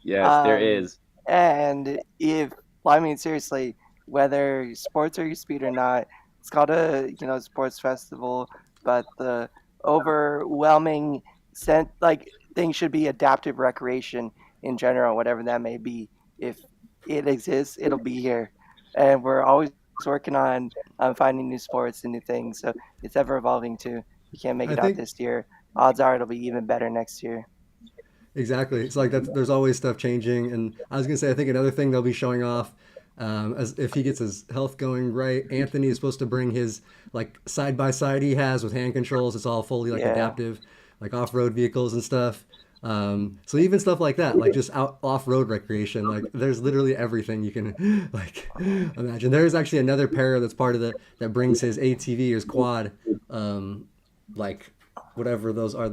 Yes, there Um, is. and well, I mean, seriously, whether sports are your speed or not, it's called a, sports festival, but the overwhelming like, thing should be adaptive recreation in general, whatever that may be. If it exists, it'll be here. And we're always working on finding new sports and new things. So it's ever evolving too. You can't make I it out think this year. Odds are it'll be even better next year. exactly. It's like that. There's always stuff changing, and I was gonna say I think another thing they'll be showing off, as if he gets his health going right. Anthony is supposed to bring his like side by side he has with hand controls. It's all fully like Yeah. adaptive, like off road vehicles and stuff. So even stuff like that, like just out off road recreation, like there's literally everything you can like imagine. There's actually another pair that's part of the that brings his ATV or his quad, like whatever those are.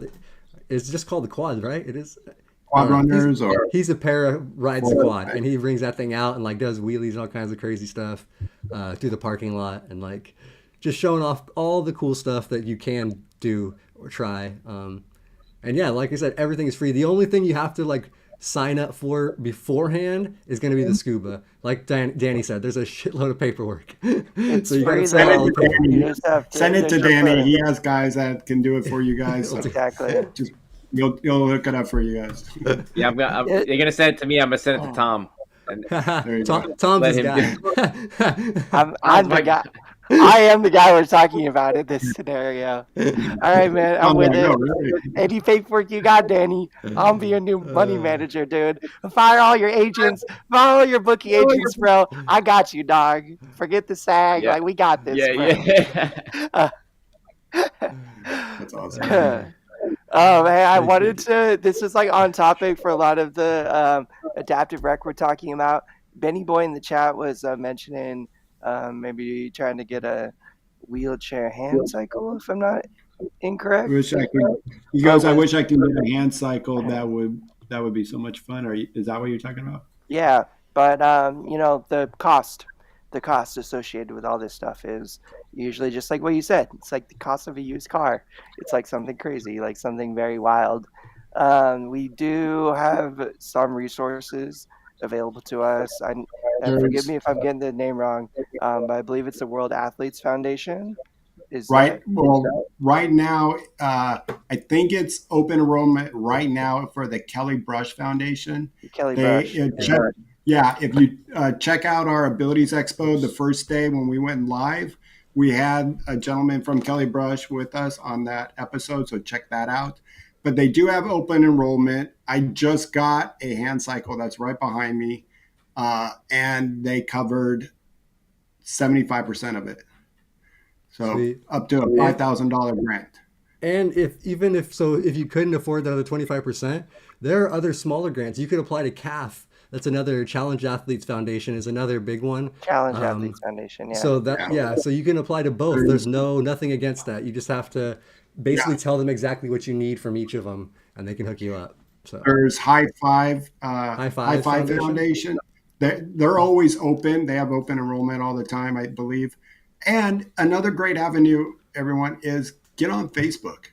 It's just called the quad, right? It is. Quad He's runners or he's a para rides the quad, and he brings that thing out and like does wheelies and all kinds of crazy stuff through the parking lot, and like just showing off all the cool stuff that you can do or try. And yeah, like I said, everything is free. The only thing you have to like sign up for beforehand is going to be the scuba. Like Danny said, there's a shitload of paperwork, It's so you got free to sign all though. the paperwork. You just have send to. it to There's just Danny. a He has guys that can do it for you guys. So exactly. just you'll hook it up for you guys. Yeah, It, you're gonna send it to me. I'm gonna send it to Tom, and There you go. Tom's let his him guy. do. I'm Tom's the my guy. I am the guy we're talking about in this scenario. All right, man. Oh I'm with no, it. really? Any paperwork you got, Danny? I'll be your new money manager, dude. Fire all your agents. Fire all your bookie agents, bro. I got you, dog. Forget the SAG. Yeah, Like, we got this, yeah, bro. yeah. That's awesome. Uh, Oh man, I Thank wanted you. to. This is like on topic for a lot of the adaptive rec we're talking about. Benny Boy in the chat was mentioning maybe trying to get a wheelchair hand cycle, if I'm not I incorrect. wish I could. He Or goes. I was wish I could get a hand cycle. That would be so much fun. Is that what you're talking about? yeah, but the cost associated with all this stuff is usually just like what you said. It's like the cost of a used car. It's like something crazy, like something very wild. We do have some resources available to us. And forgive There's me if I'm getting the name wrong, but I believe it's the World Athletes Foundation. Is right. that Well, right now, I think it's open enrollment right now for the Kelly Brush Foundation. Kelly They Brush? check. Yeah, if you check out our Abilities Expo the first day when we went live, we had a gentleman from Kelly Brush with us on that episode, so check that out. But they do have open enrollment. I just got a hand cycle that's right behind me, and they covered 75% of it. So Sweet. up to a And $5,000 grant. and if you couldn't afford that other 25%, there are other smaller grants. You could apply to CAF. That's another Challenge Athletes Foundation is another big one. Challenge Um, Athletes Foundation, yeah. so that Yeah. yeah, so you can apply to both. There's nothing against that. You just have to basically Yeah. tell them exactly what you need from each of them, and they can hook you up. So There's High High Five Five Foundation. Foundation. They're always open. They have open enrollment all the time, I believe. And another great avenue, everyone, is get on Facebook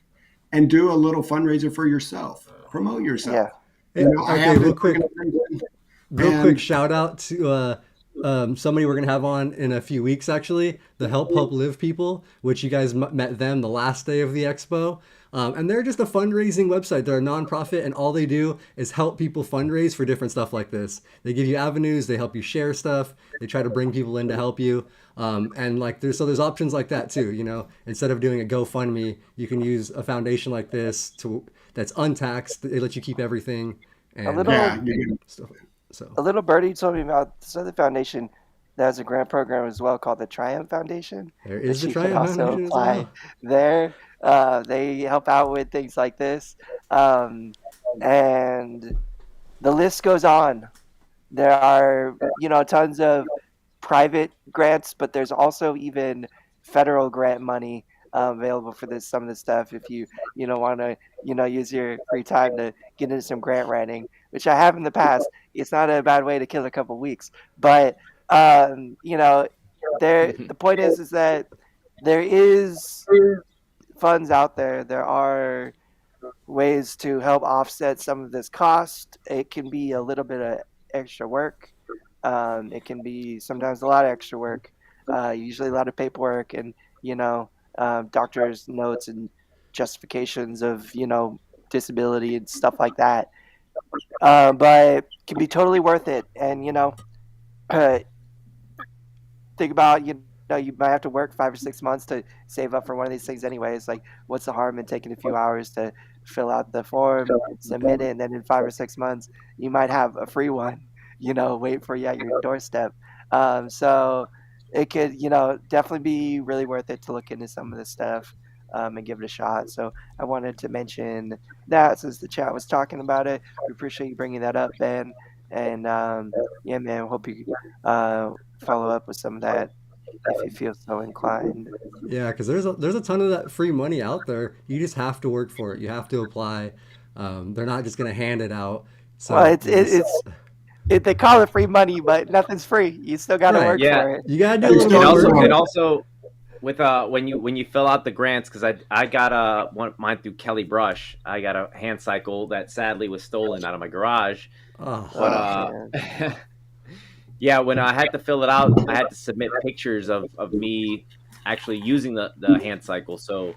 and do a little fundraiser for yourself. Promote Yeah. yourself. I Okay, have this organization, real quick and shout out to somebody we're gonna have on in a few weeks. Actually, the Help Live people, which you guys met them the last day of the expo. And they're just a fundraising website. They're a nonprofit, and all they do is help people fundraise for different stuff like this. They give you avenues. They help you share stuff. They try to bring people in to help you. And like there's options like that too. Instead of doing a GoFundMe, you can use a foundation like this that's untaxed. They let you keep everything A and little yeah, you stuff. So a little birdie told me about this other foundation that has a grant program as well called the Triumph Foundation there that is the she could Triumph also Foundation as apply well. there. They help out with things like this. Um, and the list goes on. There are, tons of private grants, but there's also even federal grant money available for some of this stuff if you want to use your free time to get into some grant writing, which I have in the past. It's not a bad way to kill a couple weeks, but the point is that there is funds out there. There are ways to help offset some of this cost. It can be a little bit of extra work. It can be sometimes a lot of extra work, usually a lot of paperwork and, doctor's notes and justifications of, disability and stuff like that. But it can be totally worth it. And, think about, you might have to work 5 or 6 months to save up for one of these things anyways. Like, what's the harm in taking a few hours to fill out the form, submit it, and then in 5 or 6 months you might have a free one, wait for you at your doorstep. So it could, definitely be really worth it to look into some of this stuff, and give it a shot. So I wanted to mention that since the chat was talking about it. We appreciate you bringing that up, Ben. And yeah, man, hope you follow up with some of that if you feel so inclined. Yeah, because there's a ton of that free money out there. You just have to work for it. You have to apply. They're not just gonna hand it out. Well, So they call it free money, but nothing's free. You still got to Right. work Yeah. for it. you gotta do a And little And bit of also, work. and also, with when you fill out the grants, because I got mine through Kelly Brush. I got a hand cycle that sadly was stolen out of my garage. Oh, But Man. yeah, when I had to fill it out, I had to submit pictures of me actually using the hand cycle. So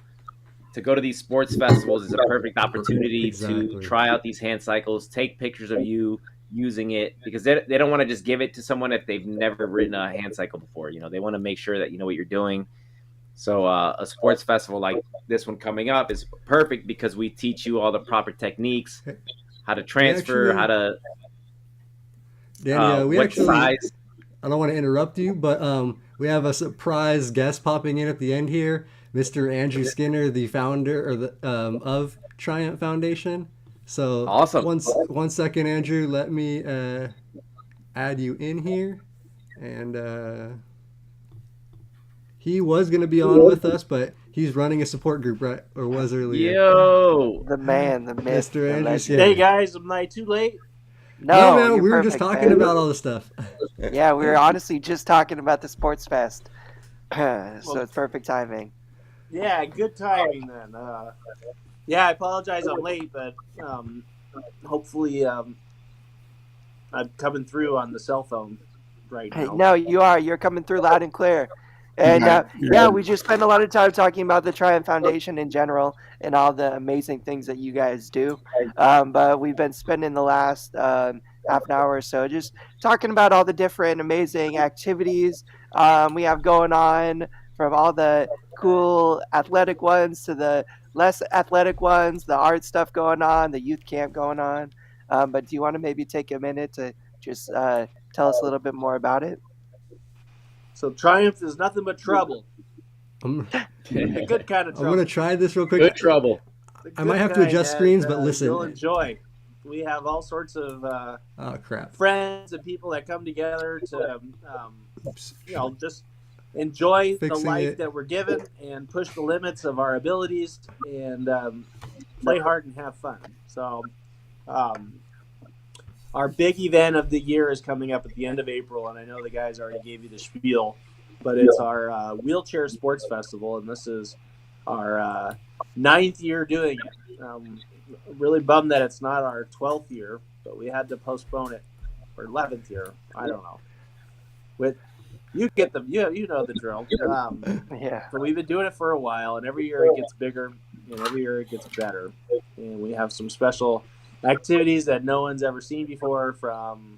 to go to these sports festivals is a perfect opportunity to Exactly. try out these hand cycles, take pictures of you using it, because they don't want to just give it to someone if they've never ridden a hand cycle before. They want to make sure that you know what you're doing. So a sports festival like this one coming up is perfect because we teach you all the proper techniques, how to transfer, how to Danny, we what actually, size. I don't want to interrupt you, but we have a surprise guest popping in at the end here, Mr. Andrew Skinner, the founder of Triumph Foundation. So Awesome. one second, Andrew, let me add you in here, and he was going to be on with us, but he's running a support group, right? Or was earlier. Yo, The man, the myth, Mr. the Andrew legend. Skinner. Hey guys, am I too late? No, No, man, you're we were just perfect, talking man. about all this stuff. Yeah, we were honestly just talking about the Sports Fest. So it's perfect timing. Yeah, good timing then. Yeah, I apologize I'm late, but hopefully I'm coming through on the cell phone right now. No, you're coming through loud and clear. And yeah, we just spend a lot of time talking about the Triumph Foundation in general and all the amazing things that you guys do. But we've been spending the last half an hour or so just talking about all the different amazing activities we have going on, from all the cool athletic ones to the less athletic ones, the art stuff going on, the youth camp going on. But do you want to maybe take a minute to just tell us a little bit more about it? So Triumph is nothing but trouble. I'm, The good kind of I'm trouble. going to try this real quick. good trouble. The I might good have to kind adjust that, screens, but listen. You'll enjoy. We have all sorts of Oh, crap. friends and people that come together to Oops. just enjoy the Fixing life it. that we're given and push the limits of our abilities and play hard and have fun. So our big event of the year is coming up at the end of April, and I know the guys already gave you the spiel, but it's our Wheelchair Sports Festival, and this is our 9th year doing it. Really bummed that it's not our 12th year, but we had to postpone it, or 11th year. I don't know. You get the you know the drill. Yeah. So we've been doing it for a while, and every year it gets bigger, and every year it gets better. And we have some special activities that no one's ever seen before, from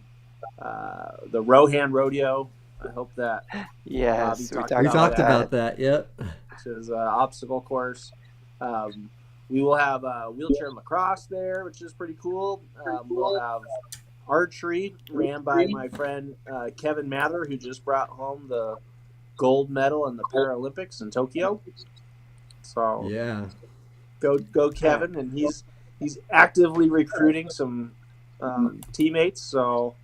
the Rohan Rodeo. I hope that Yes, Bobby We about talked that. about that, yep. which is an obstacle course. We will have wheelchair lacrosse there, which is pretty cool. We'll have archery ran by my friend Kevin Mather, who just brought home the gold medal in the Paralympics in Tokyo. So Yeah. go Kevin, and he's actively recruiting some teammates. So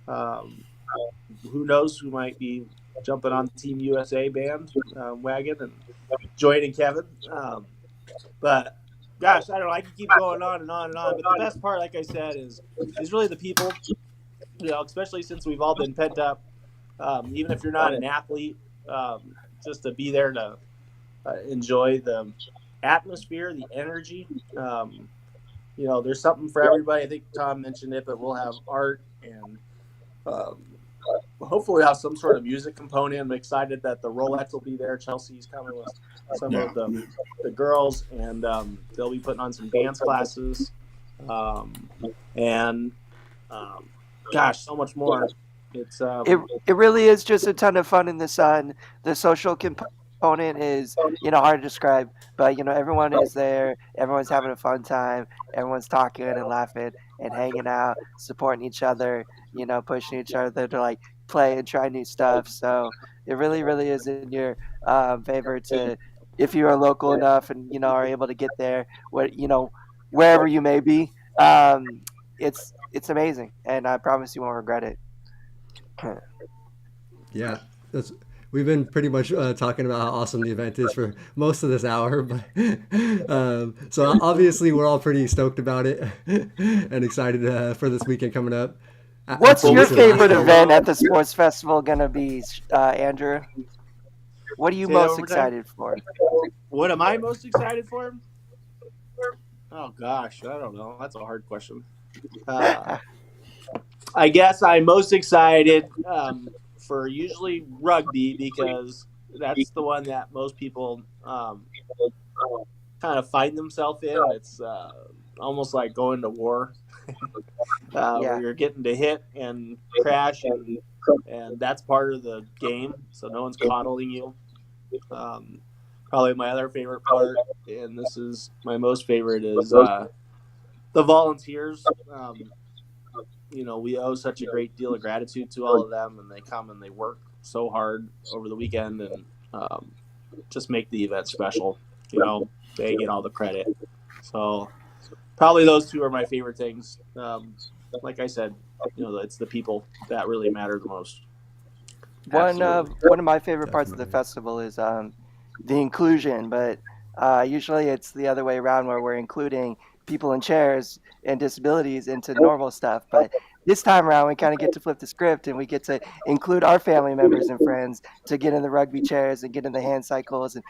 who knows who might be jumping on the Team USA band wagon and joining Kevin. But gosh, I don't know. I can keep going on and on and on. But the best part, like I said, is really the people. Especially since we've all been pent up. Even if you're not an athlete, just to be there to enjoy the atmosphere, the energy. There's something for everybody. I think Tom mentioned it, but we'll have art and hopefully we'll have some sort of music component. I'm excited that the Rolettes will be there. Chelsea's coming with some of the girls, and they'll be putting on some dance classes. Gosh, so much more. It's it really is just a ton of fun in the sun. The social component is hard to describe, but everyone is there. Everyone's having a fun time. Everyone's talking and laughing and hanging out, supporting each other. Pushing each other to like play and try new stuff. So it really, really is in your favor to, if you are local enough and are able to get there, wherever you may be. It's amazing, and I promise you won't regret it. Yeah, we've been pretty much talking about how awesome the event is for most of this hour, but so obviously we're all pretty stoked about it and excited for this weekend coming up. What's your favorite event at the sports festival gonna be, Andrew? What are you most excited for? What am I most excited for? Oh gosh, I don't know. That's a hard question. I guess I'm most excited for usually rugby, because that's the one that most people kind of find themselves in. It's almost like going to war, where you're getting to hit and crash, and that's part of the game. So no one's coddling you. Probably my other favorite part, and this is my most favorite, is the volunteers. We owe such a great deal of gratitude to all of them, and they come and they work so hard over the weekend and just make the event special. They get all the credit. So probably those two are my favorite things. Like I said, it's the people that really matter the most. One of my favorite parts of the festival is the inclusion, but usually it's the other way around, where we're including people in chairs and disabilities into normal stuff. But this time around, we kind of get to flip the script, and we get to include our family members and friends to get in the rugby chairs and get in the hand cycles and,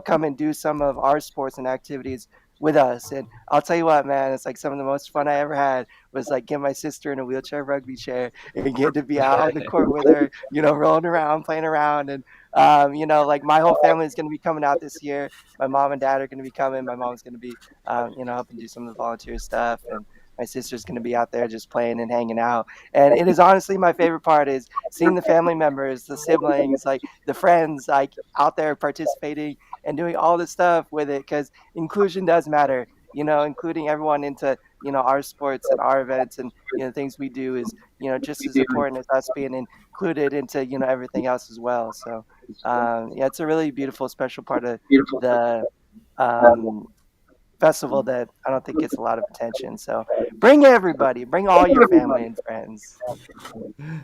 come and do some of our sports and activities with us. And I'll tell you what, man, it's like some of the most fun I ever had was like get my sister in a wheelchair rugby chair and get to be out on the court with her, rolling around, playing around. And, like my whole family is going to be coming out this year. My mom and dad are going to be coming. My mom's going to be, helping do some of the volunteer stuff. And my sister's going to be out there just playing and hanging out. And it is honestly my favorite part is seeing the family members, the siblings, like the friends, like out there participating and doing all this stuff with it, because inclusion does matter. Including everyone into, our sports and our events and, things we do is, just as important as us being included into, everything else as well. So, it's a really beautiful, special part of the festival that I don't think gets a lot of attention. So bring everybody, bring all your family and friends.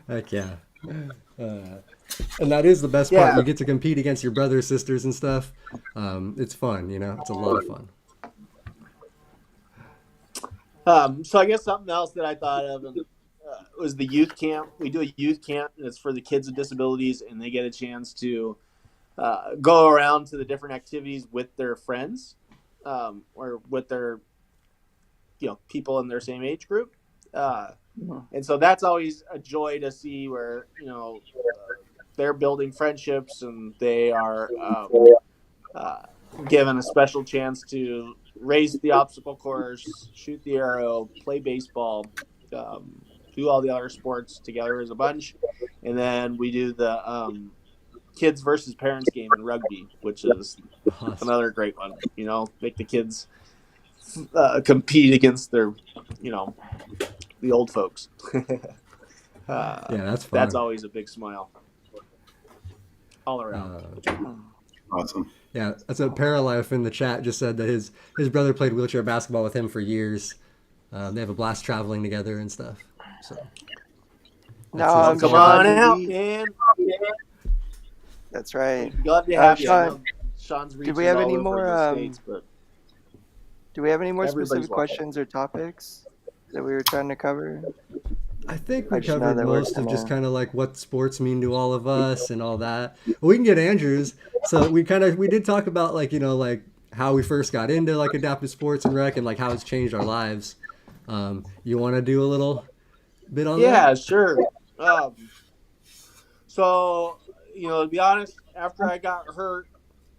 Heck yeah. And that is the best part. You get to compete against your brothers, sisters, and stuff. It's fun, it's a lot of fun. So I guess something else that I thought of was the youth camp. We do a youth camp, and it's for the kids with disabilities, and they get a chance to go around to the different activities with their friends, or with their people in their same age group. And so that's always a joy to see, where they're building friendships, and they are given a special chance to race the obstacle course, shoot the arrow, play baseball, do all the other sports together as a bunch. And then we do the kids versus parents game in rugby, which is another great one. Make the kids compete against their, the old folks. Yeah, that's fun. That's always a big smile all around. Awesome. Yeah, that's a Paralife in the chat just said that his brother played wheelchair basketball with him for years. They have a blast traveling together and stuff. So come on out, man. That's right. We'd love to have you. I Sean, know Sean's did we reaches have all any over more? the states, but Do we have any more everybody's specific welcome. questions or topics that we were trying to cover? I think I we just know covered that we're most of kind just of. kind of like what sports mean to all of us and all that. We can get Andrews. So we did talk about like like how we first got into like adaptive sports and rec and like how it's changed our lives. You want to do a little bit on that? Yeah, sure. Um, so, to be honest, after I got hurt,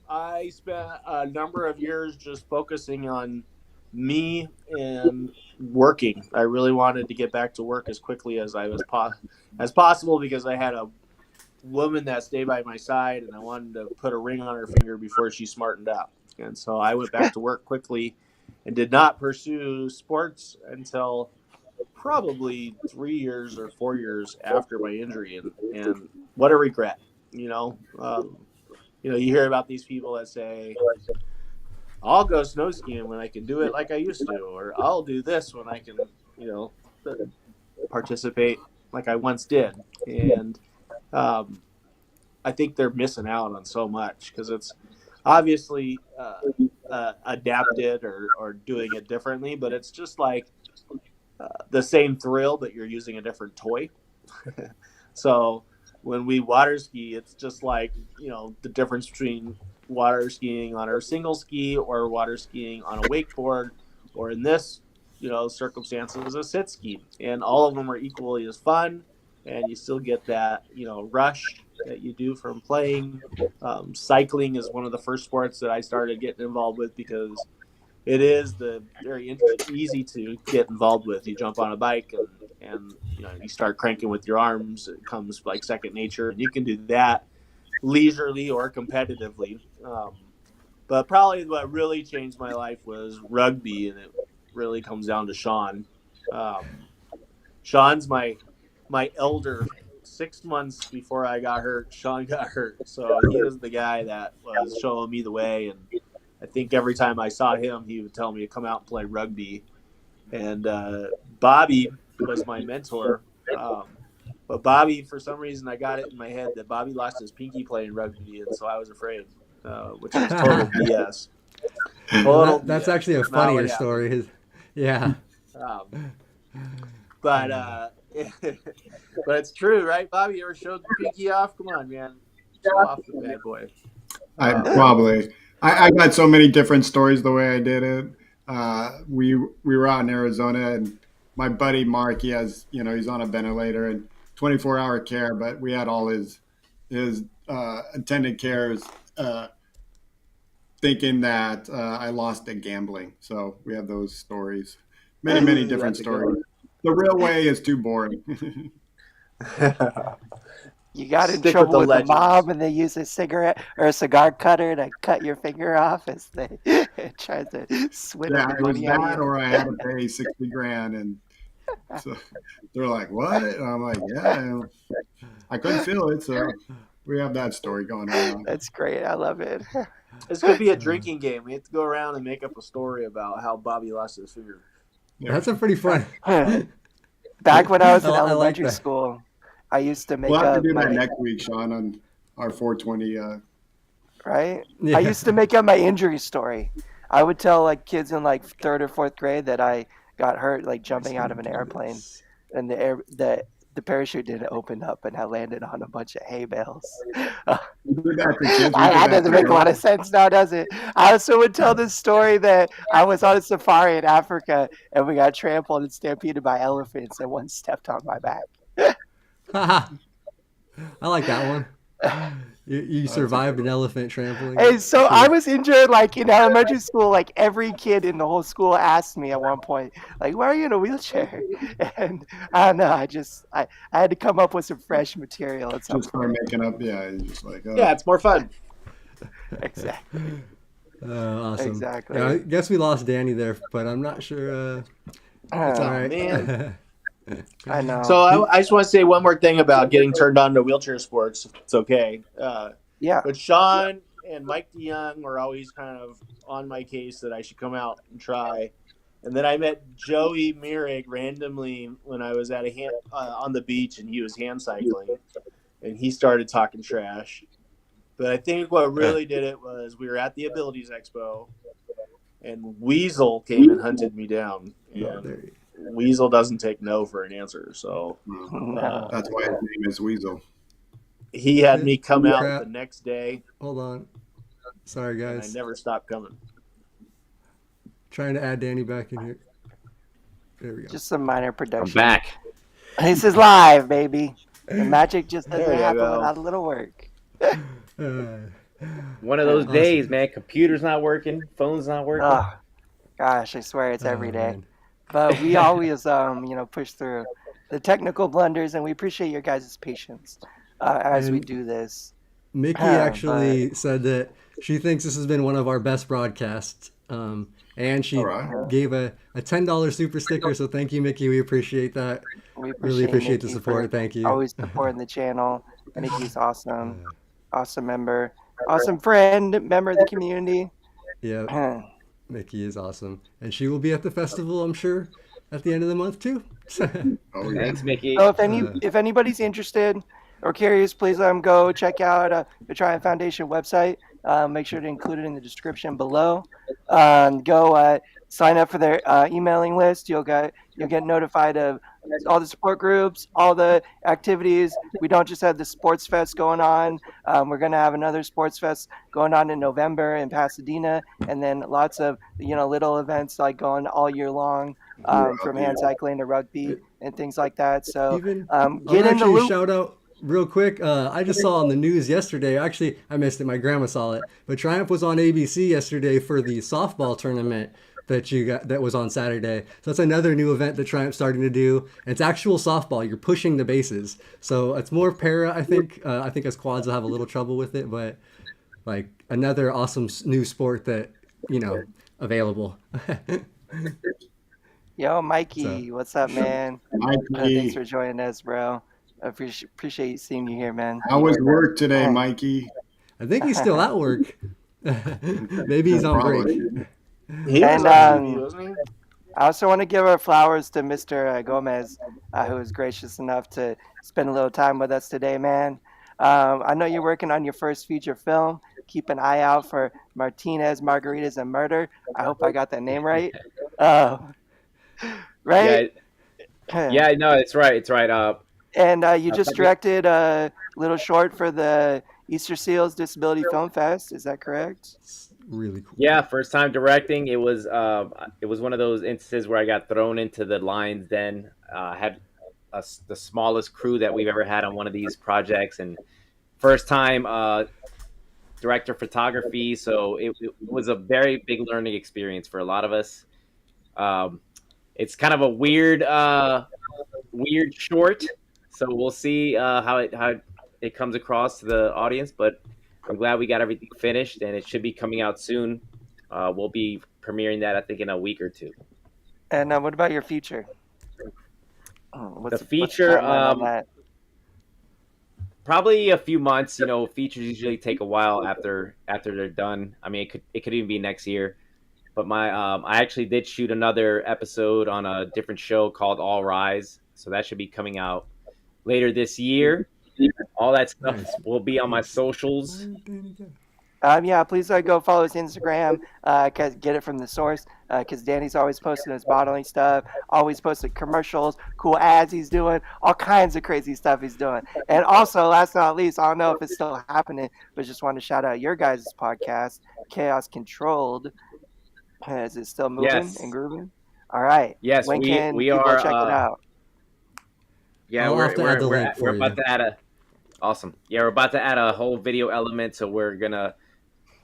I spent a number of years just focusing on me and working. I really wanted to get back to work as quickly as as possible because I had a woman that stayed by my side and I wanted to put a ring on her finger before she smartened up. And so I went back to work quickly and did not pursue sports until probably 3 years or 4 years after my injury. And what a regret, you know. You hear about these people that say, I'll go snow skiing when I can do it like I used to, or I'll do this when I can, you know, participate like I once did. And um, I think they're missing out on so much because it's obviously adapted or doing it differently, but it's just like the same thrill, but you're using a different toy. So when we water ski, it's just like, the difference between water skiing on a single ski or water skiing on a wakeboard, or in this, circumstances, a sit ski. And all of them are equally as fun. And you still get that, rush that you do from playing. Cycling is one of the first sports that I started getting involved with because it is the very easy to get involved with. You jump on a bike and you start cranking with your arms. It comes like second nature, and you can do that leisurely or competitively. But probably what really changed my life was rugby, and it really comes down to Shawn. Um, Shawn's my elder. 6 months before I got hurt, Shawn got hurt, so he was the guy that was showing me the way. And I think every time I saw him, he would tell me to come out and play rugby. And Bobby was my mentor. But Bobby, for some reason, I got it in my head that Bobby lost his pinky playing rugby, and so I was afraid, which was total BS. Total That's BS. actually a That's not funnier what happened. story. Yeah. Um, but but it's true, right, Bobby? You ever showed the pinky off? Come on, man, show off the bad boy. I probably I got so many different stories the way I did it. We were out in Arizona, and my buddy Mark, he's on a ventilator and 24-hour care, but we had all his attendant cares thinking that I lost at gambling. So we have those stories, many different That's a good stories. The real way is too boring. one. You got in Stick with trouble the with the legends. mob, and they use a cigarette or a cigar cutter to cut your finger off as they try to swindle Yeah, the it was money out that, of you. or I had to pay 60 grand, and so they're like, "What?" And I'm like, "Yeah." And I couldn't feel it, so we have that story going on. That's great. I love it. This could be a drinking game. We have to go around and make up a story about how Bobby lost his finger. That's a pretty fun. Back when I was in I like elementary that. school, I used to make We'll have to up do that my next week, Shawn, on our 420. right. Yeah. I used to make up my injury story. I would tell like kids in like third or fourth grade that I got hurt like jumping out of an airplane, and the parachute didn't open up, and I landed on a bunch of hay bales. We did that for kids. We did That that doesn't for make a lot of adults. sense now, does it? I also would tell this story that I was on a safari in Africa and we got trampled and stampeded by elephants, and one stepped on my back. I like that one. You survived an elephant trampling. And so Cool. I was injured like in elementary school. Like every kid in the whole school asked me at one point, like, "Why are you in a wheelchair?" And I don't know. I had to come up with some fresh material at some Just start point. making up. Yeah, and just like, Yeah, it's more fun. Exactly. Awesome. Exactly. Yeah, I guess we lost Danny there, but I'm not sure. It's all right. man. I know. So I just want to say one more thing about getting turned on to wheelchair sports, if it's okay. Yeah. But Shawn and Mike DeYoung were always kind of on my case that I should come out and try. And then I met Joey Mirig randomly when I was at on the beach, and he was hand cycling, and he started talking trash. But I think what really did it was we were at the Abilities Expo, and Weasel came and hunted me down. And Weasel doesn't take no for an answer. So No. That's why his name is Weasel. he had me come out Crap. the next day, Hold on. Sorry, and I guys. never stopped coming. Trying to add Danny back in here. There we go. Just some minor I'm production. back. This is live, baby. The magic just doesn't There you happen go. without a little work. One of those Awesome. days, man. Computer's not working, phone's not working. Oh, gosh, I swear it's every day. Man. But we always, push through the technical blunders, and we appreciate your guys' patience as we And do this. Mickey actually said that she thinks this has been one of our best broadcasts. And she All right. gave a $10 super sticker. So thank you, Mickey. We appreciate that. We Really appreciate the Mickey support. for Thank you. always supporting the channel. Mickey's awesome. Awesome member. Awesome friend, member of the community. Yeah, Mickey is awesome. And she will be at the festival, I'm sure, at the end of the month too. Oh, yeah. Thanks, Mickey. So if anybody's interested or curious, please go check out the Triumph Foundation website. Make sure to include it in the description below. Go sign up for their emailing list. You'll get notified of all the support groups, all the activities. We don't just have the sports fest going on. We're going to have another sports fest going on in November in Pasadena, and then lots of little events like going all year long, from hand cycling to rugby and things like that. So Even get in the loop. shout out real quick. I just saw on the news yesterday. Actually, I missed it. My grandma saw it. But Triumph was on ABC yesterday for the softball tournament that was on Saturday. So that's another new event that Triumph's starting to do. And it's actual softball. You're pushing the bases. So it's more para, I think. I think us quads will have a little trouble with it, but like another awesome new sport that, available. Yo, Mikey, what's up, man? Thanks Mikey, for joining us, bro. I appreciate seeing you here, man. how was work today, Mikey? I think he's still at work. Maybe he's on break. He was And, on TV, wasn't he? I also want to give our flowers to Mr. Gomez, who was gracious enough to spend a little time with us today, man. I know you're working on your first feature film. Keep an eye out for Martinez, Margaritas, and Murder. I hope I got that name right. Right? Yeah, no, it's right. It's right. And you just directed a little short for the Easter Seals Disability Film Fest. Is that correct? Really cool. Yeah, first time directing. It was one of those instances where I got thrown into the lion's den. Had the smallest crew that we've ever had on one of these projects, and first time director photography. So it was a very big learning experience for a lot of us. It's kind of a weird short, so we'll see how it comes across to the audience. But I'm glad we got everything finished, and it should be coming out soon. We'll be premiering that, I think, in a week or two. And what about your feature? What's The feature, timeline on that? probably a few months. Features usually take a while after they're done. I mean, it could even be next year. But I actually did shoot another episode on a different show called All Rise, so that should be coming out later this year. All that stuff will be on my socials. Yeah, please go follow his Instagram. Get it from the source. Because Danny's always posting his modeling stuff, always posting commercials, cool ads he's doing, all kinds of crazy stuff he's doing. And also, last but not least, I don't know if it's still happening, but just want to shout out your guys' podcast, Chaos Controlled. Is it still moving and grooving? All right. Yes, when we can we people are. check it out? Yeah, I'll have to add the link for we're you. about to add a. Awesome. Yeah, we're about to add a whole video element, so we're gonna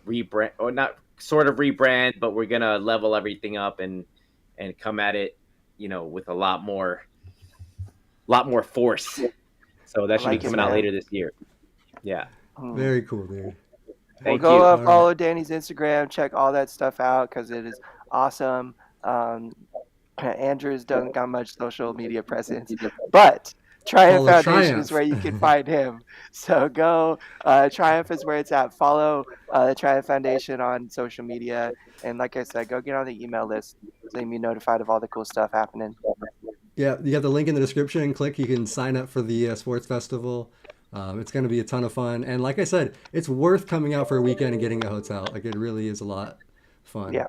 rebrand, or not sort of rebrand, but we're gonna level everything up and come at it, with a lot more force. So that should be coming out later this year. Yeah. Very cool, dude. Thank Well, go you. follow Danny's Instagram, check all that stuff out because it is awesome. Andrews doesn't got much social media presence, but Triumph Follow Foundation Triumph. is where you can find him. So go, Triumph is where it's at. Follow the Triumph Foundation on social media, and like I said, go get on the email list so you can be notified of all the cool stuff happening. Yeah, you have the link in the description. Click. You can sign up for the sports festival. It's going to be a ton of fun. And like I said, it's worth coming out for a weekend and getting a hotel. Like it really is a lot fun. Yeah.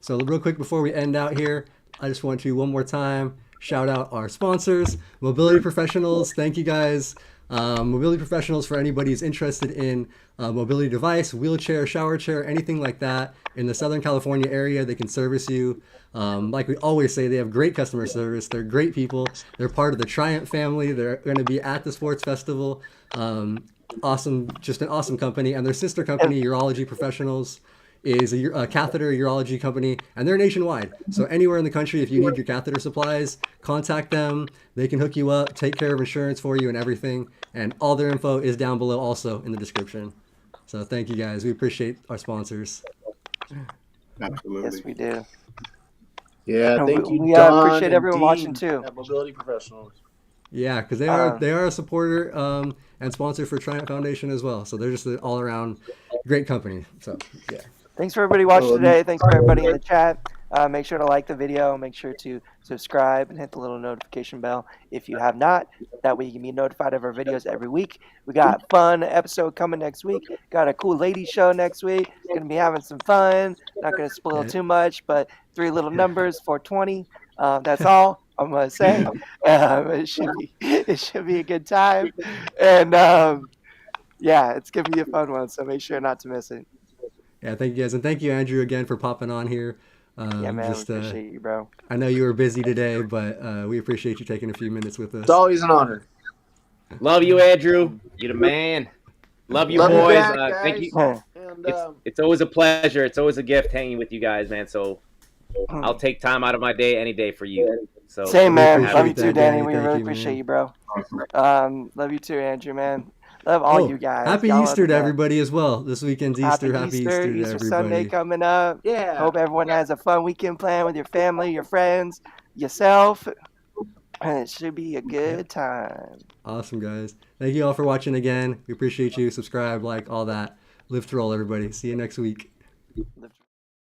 So real quick before we end out here, I just want to one more time shout out our sponsors, Mobility Professionals. Thank you guys. Mobility Professionals, for anybody who's interested in mobility device, wheelchair, shower chair, anything like that in the Southern California area, they can service you. Like we always say, they have great customer service. They're great people. They're part of the Triumph family. They're going to be at the sports festival. Awesome, just an awesome company. And their sister company, Urology Professionals, is a catheter urology company, and they're nationwide. So anywhere in the country, if you need your catheter supplies, contact them. They can hook you up, take care of insurance for you and everything. And all their info is down below also in the description. So thank you guys. We appreciate our sponsors. Absolutely. Yes, we do. Yeah, thank you, We Don appreciate and everyone Dean watching too. at Mobility Professionals. Yeah, because they are a supporter and sponsor for Triumph Foundation as well. So they're just an all around great company. So yeah. Thanks for everybody watching today. Thanks for everybody in the chat. Make sure to like the video. Make sure to subscribe and hit the little notification bell if you have not. That way you can be notified of our videos every week. We got a fun episode coming next week. Got a cool lady show next week. Going to be having some fun. Not going to spoil too much, but 3 little numbers, 420. That's all I'm going to say. It should be a good time. And yeah, it's going to be a fun one. So make sure not to miss it. Yeah, thank you guys. And thank you, Andrew, again for popping on here. Yeah, man, we appreciate you, bro. I know you were busy today, but we appreciate you taking a few minutes with us. It's always an honor. Love you, Andrew. You're the man. Love you, Love you boys. back, Thank you. And, It's always a pleasure. It's always a gift hanging with you guys, man. So I'll take time out of my day any day for you. So Same, man. appreciate Love you that, too, Danny. Danny. We Thank really you, appreciate man. you, bro. Love you too, Andrew, man. Love all you guys. Happy Y'all are Easter the to best. everybody as well. This weekend's Easter. Happy Easter to Easter everybody. Sunday coming up. yeah. Hope everyone has a fun weekend plan with your family, your friends, yourself. It should be a good time. Awesome, guys. Thank you all for watching again. We appreciate you. Subscribe, like, all that. Live to roll, everybody. See you next week.